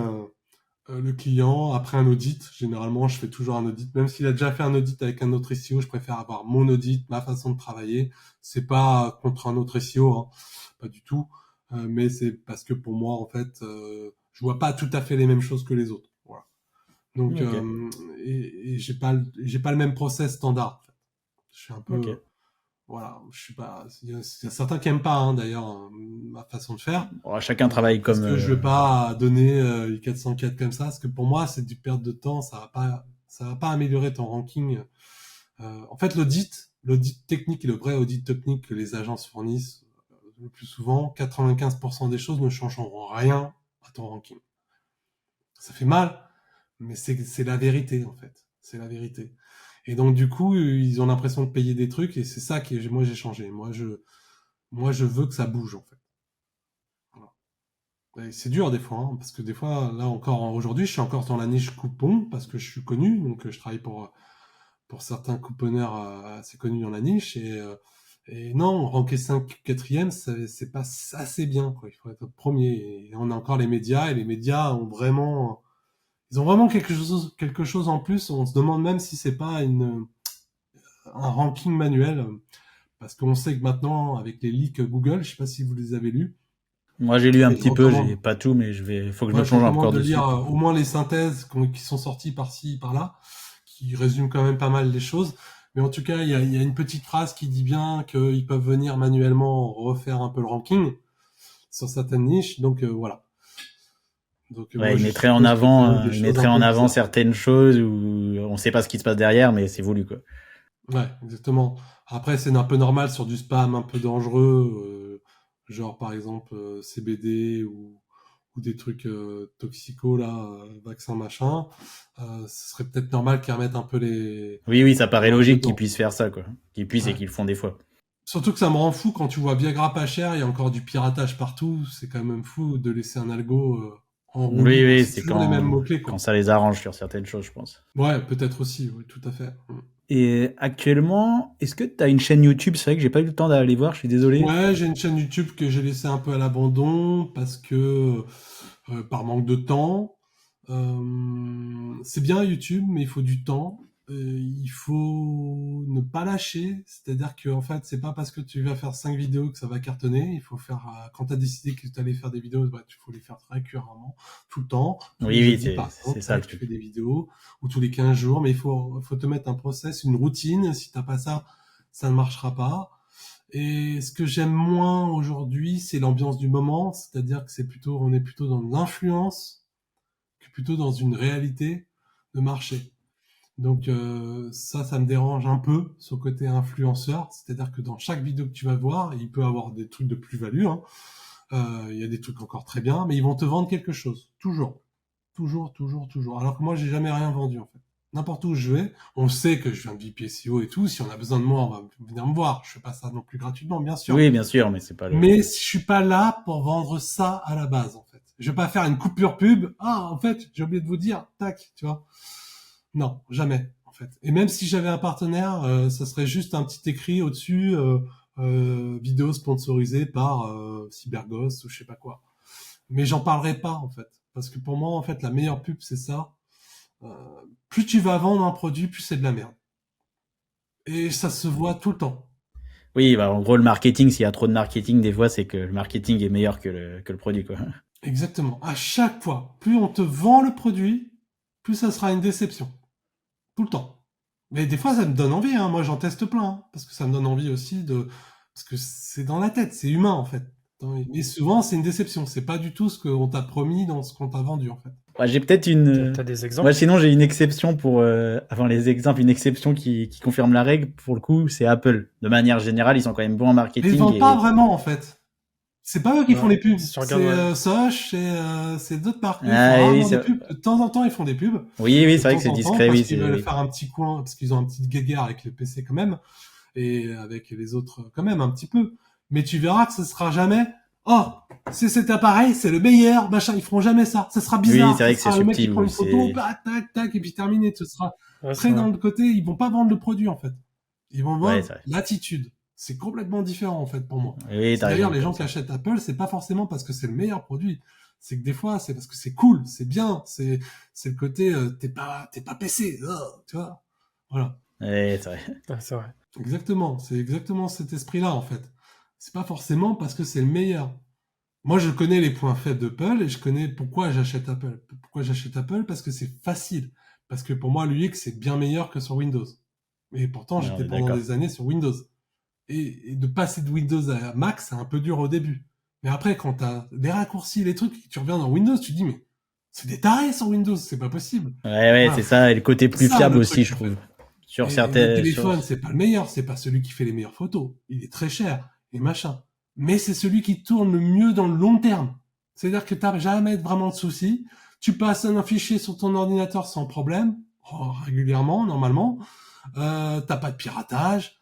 le client après un audit. Généralement, je fais toujours un audit. Même s'il a déjà fait un audit avec un autre SEO, je préfère avoir mon audit, ma façon de travailler. C'est pas contre un autre SEO, hein, pas du tout. Mais c'est parce que pour moi, en fait, je vois pas tout à fait les mêmes choses que les autres. Voilà. Donc, Ok. et j'ai pas le même process standard. En fait. Je suis un Ok. peu, voilà, je suis pas. Il y a certains qui aiment pas, hein, d'ailleurs, ma façon de faire, Bon, chacun travaille parce comme. que je vais pas donner les 404 comme ça, parce que pour moi, c'est du perte de temps. Ça va pas améliorer ton ranking. En fait, l'audit technique et le vrai audit technique que les agences fournissent le plus souvent, 95% des choses ne changeront rien à ton ranking. Ça fait mal, mais c'est la vérité en fait. C'est la vérité. Et donc du coup, ils ont l'impression de payer des trucs et c'est ça que moi j'ai changé. Moi je veux que ça bouge en fait. Voilà. Et c'est dur des fois, hein, parce que des fois, là encore aujourd'hui, je suis encore dans la niche coupon parce que je suis connu, donc je travaille pour certains couponneurs assez connus dans la niche et non, ranker 5 quatrième, c'est pas assez bien quoi. Il faut être premier. Et on a encore les médias et les médias ont vraiment ils ont vraiment quelque chose en plus. On se demande même si c'est pas un ranking manuel, parce qu'on sait que maintenant, avec les leaks Google, je sais pas si vous les avez lus, Moi, j'ai lu un mais petit peu, j'ai pas tout, mais faut que je me je plonge encore recommande de lire dessus. au moins les synthèses qui sont sorties par-ci, par-là, qui résument quand même pas mal les choses. Mais en tout cas, il y a une petite phrase qui dit bien qu'ils peuvent venir manuellement refaire un peu le ranking sur certaines niches. Donc voilà. Donc Ouais, moi, je suppose qu'ils feront des il choses mettrait un en peu avant bizarres. certaines choses où on sait pas ce qui se passe derrière, mais c'est voulu, quoi. Ouais, exactement. Après, c'est un peu normal sur du spam un peu dangereux, genre par exemple CBD ou des trucs toxicaux là, vaccins machin. Ce serait peut-être normal qu'ils remettent un peu Oui, oui, ça la paraît main logique qu'ils dedans. puissent faire ça, quoi. Qu'ils puissent et Ouais. qu'ils le font des fois. Surtout que ça me rend fou quand tu vois Viagra pas cher, il y a encore du piratage partout. C'est quand même fou de laisser un algo en roue Oui, libre. oui, C'est c'est toujours les mêmes mots-clés, quand quoi. ça les arrange sur certaines choses, je pense. Ouais, peut-être aussi, oui, tout à fait. Et actuellement, est-ce que tu as une chaîne YouTube? C'est vrai que j'ai pas eu le temps d'aller voir, je suis désolé. Ouais, j'ai une chaîne YouTube que j'ai laissée un peu à l'abandon parce que par manque de temps. C'est bien YouTube, mais il faut du temps. Il faut ne pas lâcher. C'est-à-dire que en fait, c'est pas parce que tu vas faire 5 vidéos que ça va cartonner. Il faut faire quand tu as décidé que tu allais faire des vidéos, bah, il faut les faire régulièrement, tout le temps, tous les Oui, oui, jeudis par c'est exemple, ça le tac, tu fais truc. des vidéos ou tous les 15 jours, mais faut te mettre un process, une routine. Si t'as pas ça, ça ne marchera pas. Et ce que j'aime moins aujourd'hui, c'est l'ambiance du moment, c'est-à-dire que on est plutôt dans l'influence que plutôt dans une réalité de marché. Donc ça me dérange un peu, ce côté influenceur, c'est-à-dire que dans chaque vidéo que tu vas voir, il peut avoir des trucs de plus-value, hein. Il y a des trucs encore très bien, mais ils vont te vendre quelque chose, toujours, toujours, toujours, toujours. Alors que moi, j'ai jamais rien vendu en fait. N'importe où je vais, on sait que je viens de VP SEO et tout. Si on a besoin de moi, on va venir me voir. Je fais pas ça non plus gratuitement, bien sûr. Oui, bien sûr, mais c'est pas le. Mais si je suis pas là pour vendre ça à la base, en fait. Je vais pas faire une coupure pub. Ah, en fait, j'ai oublié de vous dire, tac, tu vois. Non, jamais, en fait. Et même si j'avais un partenaire, ça serait juste un petit écrit au-dessus, vidéo sponsorisée par Cyberghost ou je sais pas quoi. Mais j'en parlerai pas, en fait. Parce que pour moi, en fait, la meilleure pub, c'est ça. euh, plus tu vas vendre un produit, plus c'est de la merde. Et ça se voit tout le temps. Oui, bah, en gros, le marketing, s'il y a trop de marketing, des fois, c'est que le marketing est meilleur que le produit, quoi. Exactement. À chaque fois, plus on te vend le produit, plus ça sera une déception. Tout le temps. Mais des fois, ça me donne envie, hein. Moi, j'en teste plein, hein, parce que ça me donne envie aussi de... Parce que c'est dans la tête, c'est humain, en fait. Et souvent, c'est une déception. C'est pas du tout ce qu'on t'a promis dans ce qu'on t'a vendu, en fait. Ouais, j'ai peut-être T'as des Moi, exemples? sinon, j'ai une exception avant les exemples, une exception qui confirme la règle. Pour le coup, c'est Apple. De manière générale, ils sont quand même bons en Mais ils marketing vendent pas et... vraiment, en fait. C'est pas eux qui font Ouais, les pubs. si tu regardes, C'est ouais. Soch, c'est d'autres marques. Eux, ils font Ah oui, rarement des pubs. De temps en temps, ils font des pubs. oui, De c'est vrai que temps c'est en temps, discret, parce oui, qu'ils c'est, veulent oui. faire un petit coin, parce qu'ils ont un petit guéguerre avec le PC quand même. Et avec les autres quand même un petit peu. Mais tu verras que ce sera jamais oh c'est cet appareil, c'est le meilleur, machin, ils feront jamais ça. Ça sera Oui, bizarre, c'est ça vrai que c'est sera le mec qui subtil, prend ou une photo, c'est... bah, tac tac et puis terminé, ce sera Ouais, c'est très vrai. dans le côté, ils vont pas vendre le produit en fait. Ils vont Ouais, vendre c'est vrai. l'attitude. C'est complètement différent en fait pour moi. Oui, C'est t'as raison, d'ailleurs les t'as gens qui raison. achètent Apple, c'est pas forcément parce que c'est le meilleur produit. C'est que des fois, c'est parce que c'est cool, c'est bien, c'est le côté t'es pas PC, tu vois. Voilà. Ouais, c'est vrai. Ouais, c'est vrai. Exactement, c'est exactement cet esprit-là en fait. C'est pas forcément parce que c'est le meilleur. Moi, je connais les points faibles d'Apple et je connais pourquoi j'achète Apple. Pourquoi j'achète Apple? Parce que c'est facile. Parce que pour moi, l'UX c'est bien meilleur que sur Windows. Et pourtant, Ouais, on j'étais est pendant d'accord. des années sur Windows. Et de passer de Windows à Mac, c'est un peu dur au début. Mais après, quand t'as des raccourcis, les trucs, tu reviens dans Windows, tu te dis, mais c'est des tarés sur Windows, c'est pas possible. Ouais, ouais, Voilà. c'est ça, et le côté plus C'est ça fiable le truc aussi, je en fait. trouve. Sur Et le certains... Sur... téléphone, c'est pas le meilleur, c'est pas celui qui fait les meilleures photos. Il est très cher et machin. Mais c'est celui qui tourne le mieux dans le long terme. C'est-à-dire que t'as jamais vraiment de soucis. Tu passes un fichier sur ton ordinateur sans problème, régulièrement, normalement. T'as pas de piratage.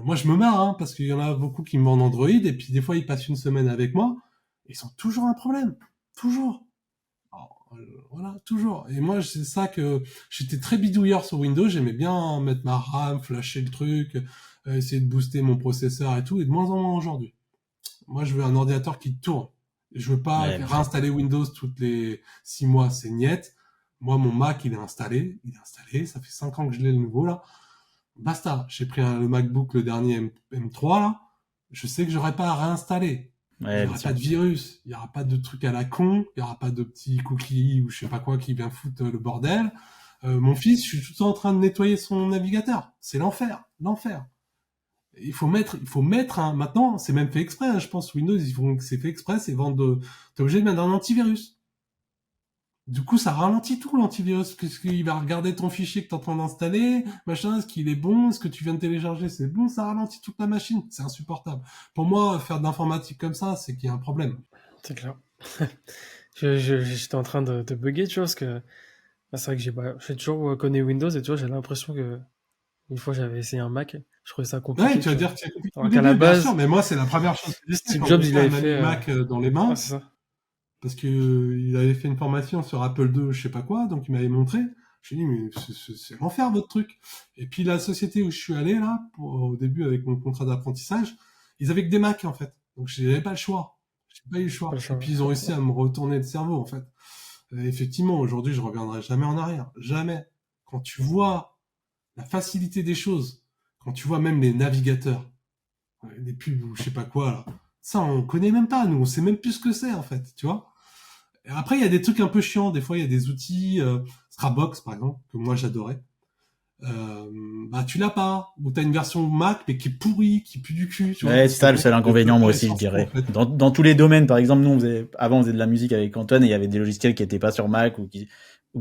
Moi, je me marre, hein, parce qu'il y en a beaucoup qui me vendent Android et puis des fois ils passent une semaine avec moi. Ils ont toujours un problème. Toujours. Voilà, toujours. Et moi, c'est ça que j'étais très bidouilleur sur Windows. J'aimais bien mettre ma RAM, flasher le truc, essayer de booster mon processeur et tout. Et de moins en moins aujourd'hui. Moi, je veux un ordinateur qui tourne. Je veux pas Ouais, réinstaller Windows toutes les 6 mois. C'est niette. Moi, mon Mac, il est installé. Il est installé. Ça fait 5 ans que je l'ai le nouveau là. Basta. J'ai pris le MacBook, le dernier M3 là. Je sais que j'aurais pas à réinstaller. Il ouais, y bien aura sûr. pas de virus, il y aura pas de trucs à la con, il y aura pas de petits cookies ou je sais pas quoi qui vient foutre le bordel. Mon fils, je suis tout le temps en train de nettoyer son navigateur. C'est l'enfer, l'enfer. Il faut mettre un. Maintenant, c'est même fait exprès. Hein, je pense Windows, ils font que c'est fait exprès, c'est vendre. T'es obligé de mettre un antivirus. Du coup, ça ralentit tout l'antivirus, parce qu'il va regarder ton fichier que t'es en train d'installer, machin, est-ce qu'il est bon, est-ce que tu viens de télécharger, c'est bon, ça ralentit toute la machine, c'est insupportable. Pour moi, faire de l'informatique comme ça, c'est qu'il y a un problème. C'est clair. J'étais en train de bugger, tu vois, parce que c'est vrai que j'ai toujours connu Windows et tu vois, j'ai l'impression que une fois j'avais essayé un Mac, je trouvais ça Ouais, compliqué, tu vas tu vois. dire que c'est compliqué au Alors qu'à la début, bien sûr, base, mais moi, c'est la première chose que j'ai fait Steve quand Jobs, mon il frère avait m'a mis fait. le Mac dans les Ouais, mains, c'est ça. parce que il avait fait une formation sur Apple II, je sais pas quoi, donc il m'avait montré. J'ai dit, mais c'est l'enfer votre truc. Et puis la société où je suis allé là, au début avec mon contrat d'apprentissage, ils avaient que des Macs en fait, donc j'avais pas le choix. J'ai pas eu le Pas le choix. Et choix. puis ils ont réussi à me retourner le cerveau en fait. Effectivement, aujourd'hui, je reviendrai jamais en arrière, jamais. Quand tu vois la facilité des choses, quand tu vois même les navigateurs, des pubs ou je sais pas quoi là. Ça, on connaît même pas, nous, on sait même plus ce que c'est en fait, tu vois. Et après, il y a des trucs un peu chiants. Des fois, il y a des outils, Scrapbox par exemple, que moi j'adorais. Bah tu l'as pas, ou t'as une version Mac mais qui est pourrie, qui pue du cul, tu vois, Ouais, parce c'est que ça le bon, seul inconvénient, moi développeur, il aussi, je s'en fout en dirais. fait. Dans tous les domaines, par exemple, nous, avant, on faisait de la musique avec Antoine et il y avait des logiciels qui étaient pas sur Mac ou qui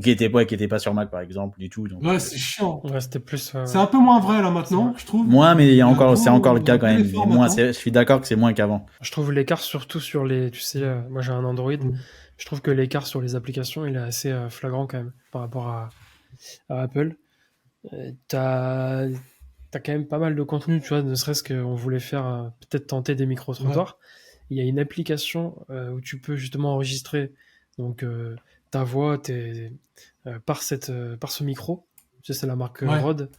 étaient pas sur Mac, par exemple, du tout. Donc, Ouais, c'est chiant. Ouais, c'était plus. C'est un peu moins vrai là C'est vrai. maintenant, je trouve. moins, mais Il y a c'est encore le un cas quand bel même. Mais effort moins, maintenant. je suis d'accord que c'est moins qu'avant. Je trouve l'écart surtout sur les. Tu sais, moi j'ai un Android. Mm. Je trouve que l'écart sur les applications, il est assez flagrant quand même par rapport à Apple. T'as quand même pas mal de contenu, tu vois, ne serait-ce qu'on voulait faire peut-être tenter des Ouais, micro-trottoirs. Il y a une application où tu peux justement enregistrer donc ta voix par ce micro. Tu sais, c'est la marque ouais. Rode.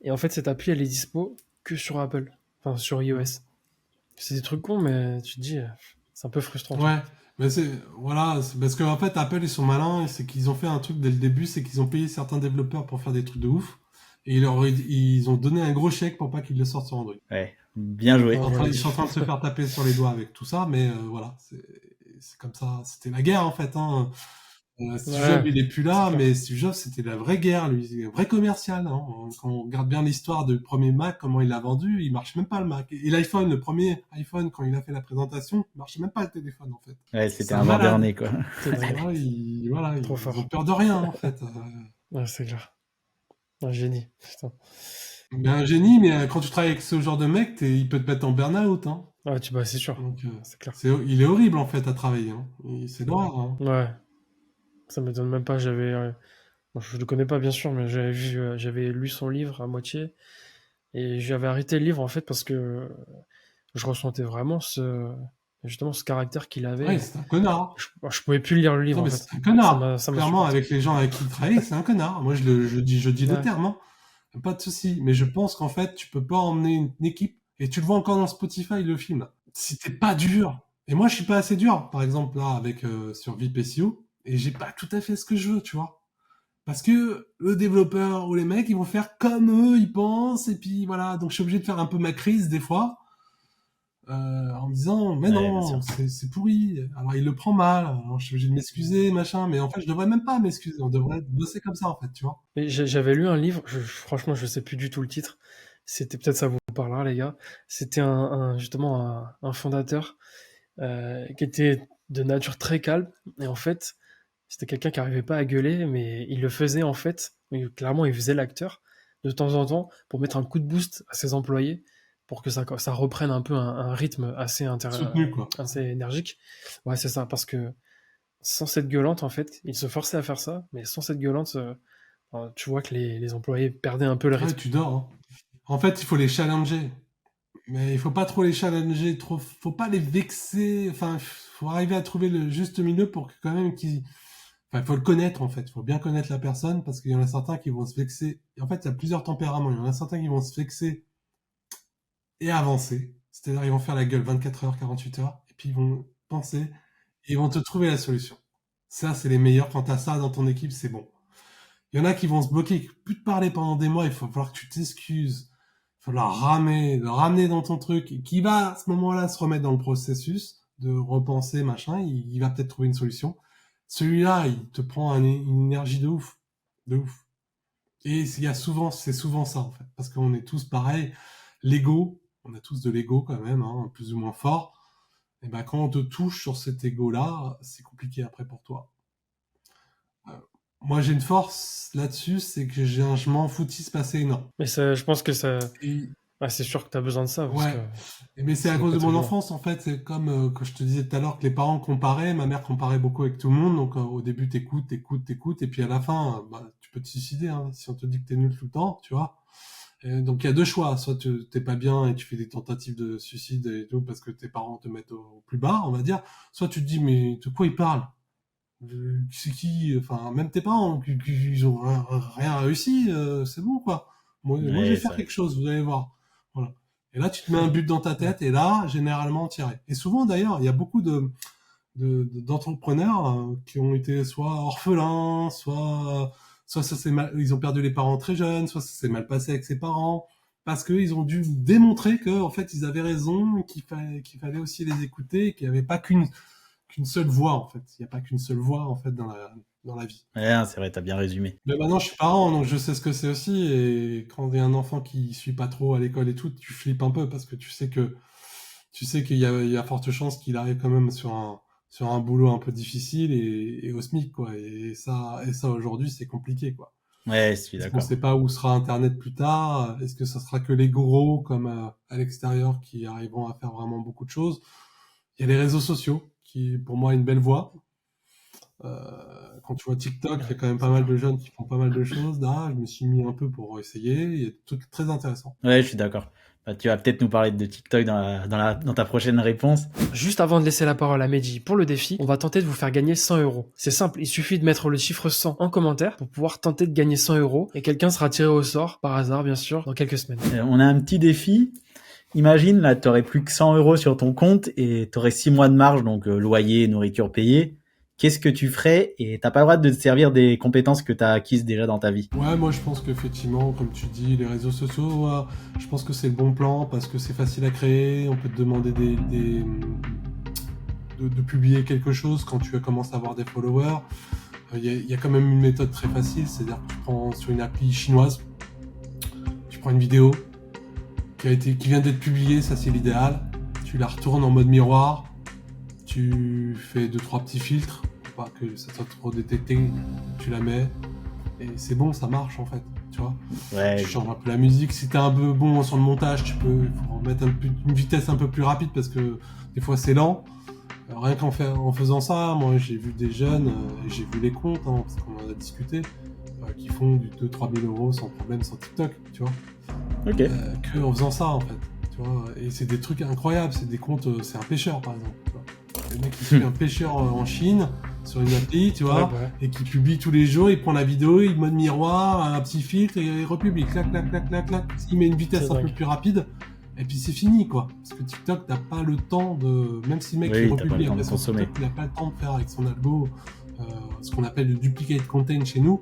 Et en fait, cette appli, elle est dispo que sur Apple, enfin sur iOS. Mm. C'est des trucs cons, mais tu te dis, C'est un peu frustrant. Ouais, mais c'est parce qu'en fait, Apple, ils sont malins, et c'est qu'ils ont fait un truc dès le début, c'est qu'ils ont payé certains développeurs pour faire des trucs de ouf, et ils ont donné un gros chèque pour pas qu'ils le sortent sur Android. Ouais, bien joué. Ouais. Ils sont en train de se faire taper sur les doigts avec tout ça, mais voilà, c'est comme ça. C'était la guerre, en fait, hein. Steve Ouais, Jobs, il est plus là, c'est clair. mais Steve Jobs, c'était la vraie guerre, lui, un vrai commercial, hein. Quand on regarde bien l'histoire du premier Mac, comment il l'a vendu, il marche même pas le Mac. Et l'iPhone, le premier iPhone, quand il a fait la présentation, il marchait même pas le téléphone, en fait. Ouais, C'est c'était un un vendeur malade. né, quoi. C'est dingue. Ouais, voilà, Trop ils fort. ont peur de rien, en fait. Ouais, c'est clair. Un génie. Putain. Mais un génie, mais quand tu travailles avec ce genre de mec, il peut te mettre en burn-out, hein. Ouais, c'est sûr. Donc, C'est clair. il est horrible, en fait, à travailler, hein. C'est l'horreur, hein. Ouais, ça m'étonne même pas. Bon, je le connais pas bien sûr, mais j'avais lu son livre à moitié et j'avais arrêté le livre en fait parce que je ressentais vraiment justement ce caractère qu'il avait. Ouais, c'est un connard. Je pouvais plus lire le livre Non, en mais fait. c'est un connard. Ça m'a Clairement, supporté. avec les gens avec qui il travaille, c'est un connard. Moi, je dis le Ouais, terme, hein. Pas de souci. Mais je pense qu'en fait, tu peux pas emmener une équipe, et tu le vois encore dans Spotify, le film, là. Si t'es pas dur. Et moi, je suis pas assez dur. Par exemple, là, sur VIP SEO, et j'ai pas tout à fait ce que je veux, tu vois. Parce que le développeur ou les mecs, ils vont faire comme eux, ils pensent, et puis voilà. Donc, je suis obligé de faire un peu ma crise, des fois, en me disant, mais Ouais, bien sûr. non, c'est pourri. Alors, il le prend mal. Alors, je suis obligé de m'excuser, machin. Mais en fait, je devrais même pas m'excuser. On devrait bosser comme ça, en fait, tu vois. mais j'avais lu un livre. Franchement, je sais plus du tout le titre. C'était peut-être ça vous parlera les gars. C'était justement un fondateur qui était de nature très calme et en fait c'était quelqu'un qui arrivait pas à gueuler, mais il le faisait en fait. Clairement, il faisait l'acteur de temps en temps pour mettre un coup de boost à ses employés pour que ça reprenne un peu un rythme Soutenu, quoi. assez énergique. Ouais, c'est ça, parce que sans cette gueulante, en fait, il se forçait à faire ça, mais sans cette gueulante, tu vois que les employés perdaient un peu le Ouais, rythme. tu dors, hein. En fait, il faut les challenger. Mais il faut pas trop les challenger, faut pas les vexer. Enfin, faut arriver à trouver le juste milieu pour que quand même enfin, il faut le connaître, en fait. Il faut bien connaître la personne parce qu'il y en a certains qui vont se vexer. Et en fait, il y a plusieurs tempéraments. Il y en a certains qui vont se vexer et avancer. C'est-à-dire, ils vont faire la gueule 24 heures, 48 heures, et puis ils vont penser, et ils vont te trouver la solution. Ça, c'est les meilleurs. Quand t'as ça dans ton équipe, c'est bon. Il y en a qui vont se bloquer, plus te parler pendant des mois, il faut falloir que tu t'excuses. Il faut le ramener dans ton truc, et qui va, à ce moment-là, se remettre dans le processus de repenser, machin, il va peut-être trouver une solution. Celui-là, il te prend une énergie de ouf. De ouf. Et c'est souvent ça, en fait. Parce qu'on est tous pareils. L'ego, on a tous de l'ego quand même, hein, plus ou moins fort. Et ben, quand on te touche sur cet ego-là, c'est compliqué après pour toi. Euh, Moi, j'ai une force là-dessus, c'est que je m'en foutisse passer énorme. Mais ça, je pense que ça, Et, c'est sûr que tu as besoin de ça, parce que ouais. Mais c'est ça à doit cause pas de être mon évident. enfance, en fait. C'est comme que je te disais tout à l'heure que les parents comparaient. Ma mère comparait beaucoup avec tout le monde. Donc, au début, t'écoutes. Et puis à la fin, bah, tu peux te suicider, hein, si on te dit que t'es nul tout le temps, tu vois. Et donc, il y a deux choix. Soit t'es pas bien et tu fais des tentatives de suicide et tout parce que tes parents te mettent au plus bas, on va dire. Soit tu te dis, mais de quoi ils parlent? C'est qui? Enfin, même tes parents, ils ont rien réussi, c'est bon, quoi. Moi, je vais Ouais, c'est faire vrai. quelque chose, vous allez voir. Voilà. Et là, tu te mets un but dans ta tête, et là, généralement, t'y arrives. Et souvent, d'ailleurs, il y a beaucoup d'entrepreneurs qui ont été soit orphelins, soit ils ont perdu les parents très jeunes, soit ça s'est mal passé avec ses parents, parce qu'ils ont dû démontrer que, en fait, ils avaient raison, et qu'il fallait aussi les écouter, et qu'il n'y avait pas qu'une seule voie, en fait. Il n'y a pas qu'une seule voie, en fait, dans la vie. Ouais, hein, c'est vrai, t'as bien résumé. Mais maintenant, je suis parent, donc je sais ce que c'est aussi. Et quand il y a un enfant qui suit pas trop à l'école et tout, tu flippes un peu parce que tu sais qu'il y a forte chance qu'il arrive quand même sur un boulot un peu difficile et au SMIC, quoi. Et ça aujourd'hui, c'est compliqué, quoi. Ouais, je suis Parce qu'on d'accord. sait pas où sera Internet plus tard. Est-ce que ça sera que les gros, comme à l'extérieur, qui arriveront à faire vraiment beaucoup de choses? Il y a les réseaux sociaux, qui, pour moi, est une belle voie. Quand tu vois TikTok, il y a Ouais, quand même pas c'est mal clair. de jeunes qui font pas mal de choses. Là, je me suis mis un peu pour essayer. Il y a des trucs très intéressants. Ouais, je suis d'accord. Bah, tu vas peut-être nous parler de TikTok dans ta prochaine réponse. Juste avant de laisser la parole à Mehdi pour le défi, on va tenter de vous faire gagner 100 euros. C'est simple, il suffit de mettre le chiffre 100 en commentaire pour pouvoir tenter de gagner 100 euros et quelqu'un sera tiré au sort, par hasard bien sûr, dans quelques semaines. On a un petit défi Imagine, là, tu aurais plus que 100 euros sur ton compte et tu aurais 6 mois de marge, donc loyer, nourriture payée. Qu'est-ce que tu ferais? Et t'as pas le droit de te servir des compétences que tu as acquises déjà dans ta vie. Ouais, moi je pense qu'effectivement, comme tu dis, les réseaux sociaux, ouais, je pense que c'est le bon plan parce que c'est facile à créer. On peut te demander de publier quelque chose quand tu commences à avoir des followers. Il y a quand même une méthode très facile, c'est-à-dire que tu prends sur une appli chinoise, tu prends une vidéo qui vient d'être publiée, ça c'est l'idéal. Tu la retournes en mode miroir, tu fais 2-3 petits filtres, pour pas que ça soit trop détecté, tu la mets, et c'est bon, ça marche en fait, tu vois. Ouais. Tu changes un peu la musique, si t'es un peu bon sur le montage, il faut mettre une vitesse un peu plus rapide parce que des fois c'est lent. Rien en faisant ça, moi j'ai vu des jeunes, et j'ai vu les comptes, hein, parce qu'on en a discuté, qui font du 2-3 000 euros sans problème sur TikTok, tu vois. Ok. Que en faisant ça en fait, tu vois. Et c'est des trucs incroyables, c'est des comptes, c'est un pêcheur par exemple, tu vois. Le mec qui suit un pêcheur en Chine sur une appli, tu vois, Ouais. et qui publie tous les jours, il prend la vidéo, il mode miroir, un petit filtre et il republie, clac, clac, clac, clac, clac. Il met une vitesse C'est un peu dingue. plus rapide, et puis c'est fini quoi. Parce que TikTok, t'as pas le temps de. Même si le mec Oui, qui t'as pas le republie temps après de son consommer. TikTok, il a pas le temps de faire avec son algo ce qu'on appelle le duplicate content chez nous,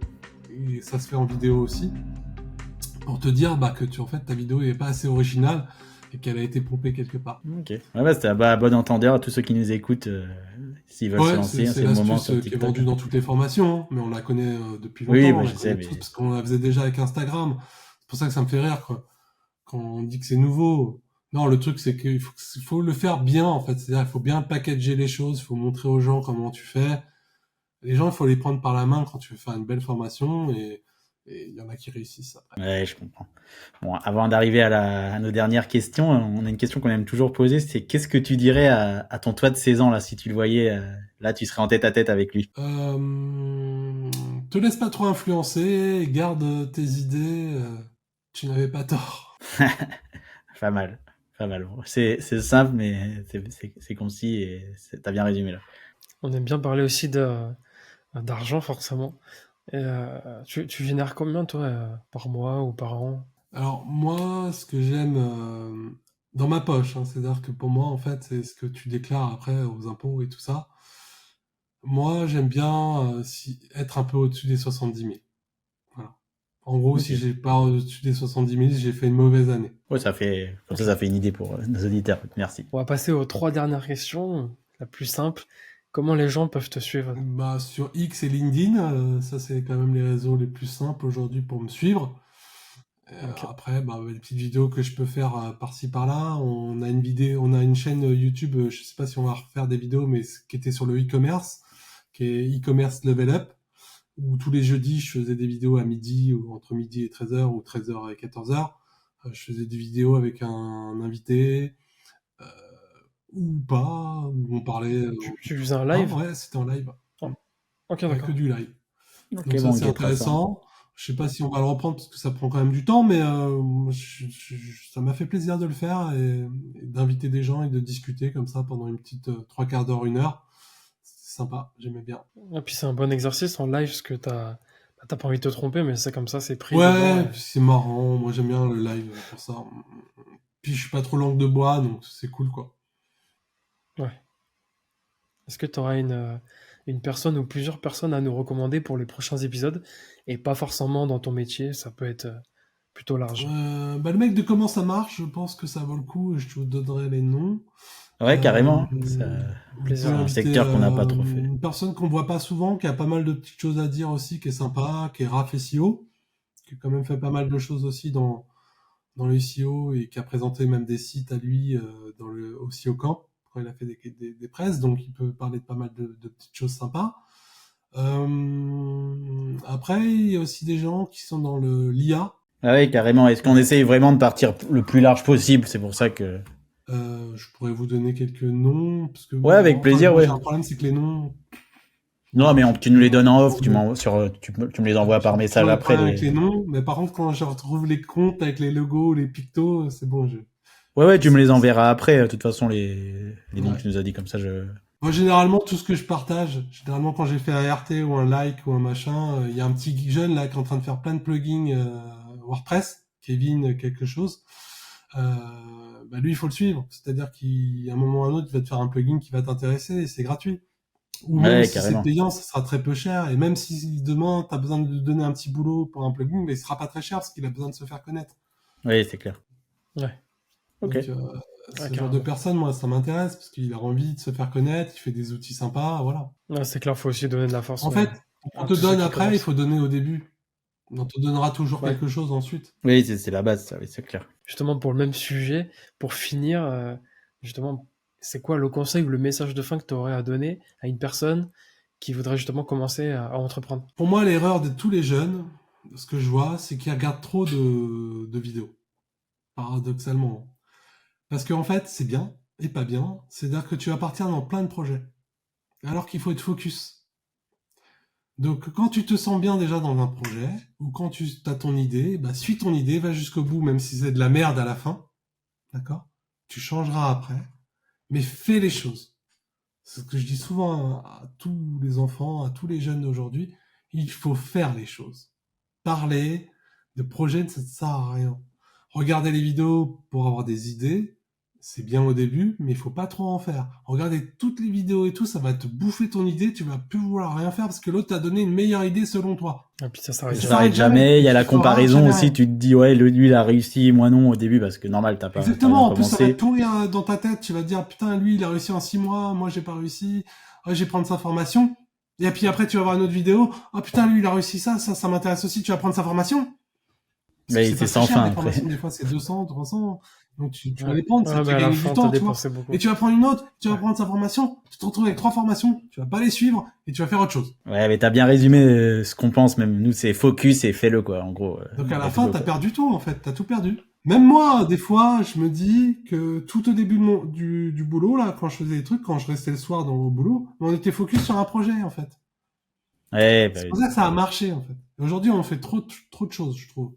et ça se fait en vidéo aussi, pour te dire que en fait ta vidéo est pas assez originale et qu'elle a été pompée quelque part. Ok. Ouais, bah, c'était à bon entendeur à tous ceux qui nous écoute, s'ils veulent se Ouais, lancer, c'est c'est le moment l'astuce sur qui est TikTok. vendue dans toutes les formations, hein, mais on la connaît depuis Oui, longtemps, bah, on je la sais, connaît mais tous parce qu'on la faisait déjà avec Instagram. C'est pour ça que ça me fait rire, quoi. Quand on dit que c'est nouveau. Non, le truc, c'est qu'il faut le faire bien, en fait. C'est-à-dire, il faut bien packager les choses, il faut montrer aux gens comment tu fais. Les gens, il faut les prendre par la main quand tu veux faire une belle formation, et il y en a qui réussissent après. ouais, je comprends. Bon, avant d'arriver à nos dernières questions, on a une question qu'on aime toujours poser, c'est qu'est-ce que tu dirais à ton toi de 16 ans, là, si tu le voyais, là, tu serais en tête à tête avec lui. Te laisse pas trop influencer, garde tes idées, tu n'avais pas tort. Pas mal, pas mal. Bon, c'est simple, mais c'est concis et t'as bien résumé là. On aime bien parler aussi d'argent, forcément. Et, tu génères combien, toi, par mois ou par an? Alors moi, ce que j'aime dans ma poche, hein, c'est-à-dire que pour moi, en fait, c'est ce que tu déclares après aux impôts et tout ça. Moi, j'aime bien être un peu au-dessus des 70 000. Voilà. En gros, Ok. si j'ai pas au-dessus des 70 000, j'ai fait une mauvaise année. Ouais, ça fait, comme Ok. ça fait une idée pour nos auditeurs. Merci. On va passer aux 3 dernières questions. La plus simple, comment les gens peuvent te suivre? Sur X et LinkedIn, ça c'est quand même les réseaux les plus simples aujourd'hui pour me suivre. Ok. Après, les petites vidéos que je peux faire par-ci par-là. On a une chaîne YouTube. Je sais pas si on va refaire des vidéos, mais qui était sur le e-commerce, qui est e-commerce level up, où tous les jeudis je faisais des vidéos à midi ou entre midi et 13h ou 13h et 14h. Je faisais des vidéos avec un invité euh, ou pas, où on parlait. Tu faisais un Ah live? ouais, c'était en live. Oh, Mm. ok, Ouais, que d'accord. du live. Ok, Donc ça bon, on c'est guettera ça. intéressant. Je sais pas si on va le reprendre parce que ça prend quand même du temps, mais ça m'a fait plaisir de le faire et d'inviter des gens et de discuter comme ça pendant une petite 3/4 d'heure, 1 heure. C'est sympa, j'aimais bien. Et puis c'est un bon exercice en live parce que t'as pas envie de te tromper, mais c'est comme ça, c'est pris dedans. Ouais, puis c'est marrant. Moi j'aime bien le live pour ça. Puis je suis pas trop langue de bois, donc c'est cool quoi. Ouais. Est-ce que tu auras une personne ou plusieurs personnes à nous recommander pour les prochains épisodes et pas forcément dans ton métier, ça peut être plutôt large. Le mec de comment ça marche, je pense que ça vaut le coup et je te donnerai les noms. Ouais, carrément. Vous Plaisir. pouvez C'est un inviter secteur qu'on n'a pas trop fait. une personne qu'on voit pas souvent, qui a pas mal de petites choses à dire aussi, qui est sympa, qui est Raph SEO, qui a quand même fait pas mal de choses aussi dans le SEO et qui a présenté même des sites à lui au SEO Camp. Quand il a fait des presses, donc il peut parler de pas mal de petites choses sympas. Après, il y a aussi des gens qui sont dans l'IA. Ah ouais, carrément. Est-ce qu'on essaye vraiment de partir le plus large possible? C'est pour ça que. Je pourrais vous donner quelques noms, parce que Ouais, avec plaisir, moi ouais. j'ai un problème, c'est que les noms, Non, mais tu nous les donnes en off, tu mais- me les envoies j'ai par un message peu après. problème avec les noms, mais par contre quand je retrouve les comptes avec les logos, les pictos, c'est bon. Ouais, tu me les enverras après. De toute façon, les noms Ouais. que tu nous as dit comme ça, Moi généralement tout ce que je partage, généralement quand j'ai fait un RT ou un like ou un machin, il y a un petit jeune là qui est en train de faire plein de plugins WordPress, Kevin quelque chose. lui, il faut le suivre. C'est-à-dire qu'à un moment ou à un autre, il va te faire un plugin qui va t'intéresser et c'est gratuit. Ou même si c'est payant, ça sera très peu cher. Et même si demain, tu as besoin de lui donner un petit boulot pour un plugin, mais il sera pas très cher parce qu'il a besoin de se faire connaître. Oui, c'est clair. Ouais. Donc, ce genre de personne, moi, ça m'intéresse parce qu'il a envie de se faire connaître, il fait des outils sympas, voilà. Ouais, c'est clair, faut aussi donner de la force. En fait, on te donne après, il faut donner au début. On te donnera toujours quelque chose ensuite. Oui, c'est la base, ça, oui, c'est clair. Justement, pour le même sujet, pour finir, justement, c'est quoi le conseil ou le message de fin que tu aurais à donner à une personne qui voudrait justement commencer à entreprendre? Pour moi, l'erreur de tous les jeunes, ce que je vois, c'est qu'ils regardent trop de vidéos. Paradoxalement. Parce qu'en fait, c'est bien et pas bien. C'est-à-dire que tu vas partir dans plein de projets. Alors qu'il faut être focus. Donc, quand tu te sens bien déjà dans un projet, ou quand tu as ton idée, suis ton idée, va jusqu'au bout, même si c'est de la merde à la fin. D'accord? Tu changeras après. Mais fais les choses. C'est ce que je dis souvent à tous les enfants, à tous les jeunes d'aujourd'hui. Il faut faire les choses. Parler de projets, ça ne sert à rien. Regarder les vidéos pour avoir des idées, c'est bien au début, mais il faut pas trop en faire. Regarder toutes les vidéos et tout, ça va te bouffer ton idée, tu vas plus vouloir rien faire parce que l'autre t'a donné une meilleure idée selon toi. Et puis ça s'arrête jamais. Il y a la comparaison aussi, tu te dis, ouais, lui, il a réussi, moi non, au début, parce que normal, t'as pas. Exactement, en plus, ça va tout rire dans ta tête, tu vas te dire, putain, lui, il a réussi en 6 mois, moi, j'ai pas réussi, je vais prendre sa formation. Et puis après, tu vas voir une autre vidéo, putain, lui, il a réussi ça m'intéresse aussi, tu vas prendre sa formation. Mais c'est sans fin. Des fois, c'est 200, 300. Donc, tu vas les prendre, ça te fait gagner du temps, tu vois. Beaucoup. Et tu vas prendre une autre, tu vas prendre sa formation, tu te retrouves avec 3 formations, tu vas pas les suivre, et tu vas faire autre chose. Ouais, mais t'as bien résumé ce qu'on pense, même nous, c'est focus et fais-le, quoi, en gros. Donc, à la fin, t'as perdu tout, en fait, t'as tout perdu. Même moi, des fois, je me dis que tout au début du boulot, là, quand je faisais des trucs, quand je restais le soir au boulot, on était focus sur un projet, en fait. Ouais, c'est pour ça que ça a marché, en fait. Aujourd'hui, on fait trop de choses, je trouve.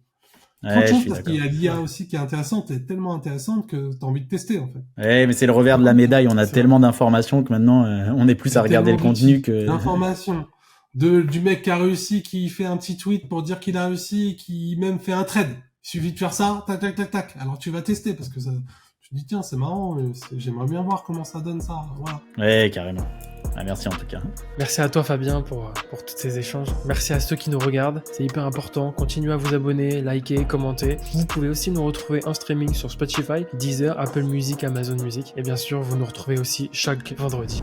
Trop de choses parce qu'il y a l'IA aussi qui est intéressante et tellement intéressante que t'as envie de tester, en fait. Ouais, mais c'est le revers de la médaille. On a tellement d'informations que maintenant, on est plus à regarder le contenu que... D'informations. Du mec qui a réussi, qui fait un petit tweet pour dire qu'il a réussi, qui même fait un trade. Il suffit de faire ça, tac, tac, tac, tac. Alors tu vas tester parce que ça, tu te dis, tiens, c'est marrant, j'aimerais bien voir comment ça donne ça. Voilà. Ouais, carrément. Ah, merci en tout cas. Merci à toi Fabien pour tous ces échanges. Merci à ceux qui nous regardent, c'est hyper important. Continuez à vous abonner, liker, commenter. Vous pouvez aussi nous retrouver en streaming sur Spotify, Deezer, Apple Music, Amazon Music. Et bien sûr, vous nous retrouvez aussi chaque vendredi.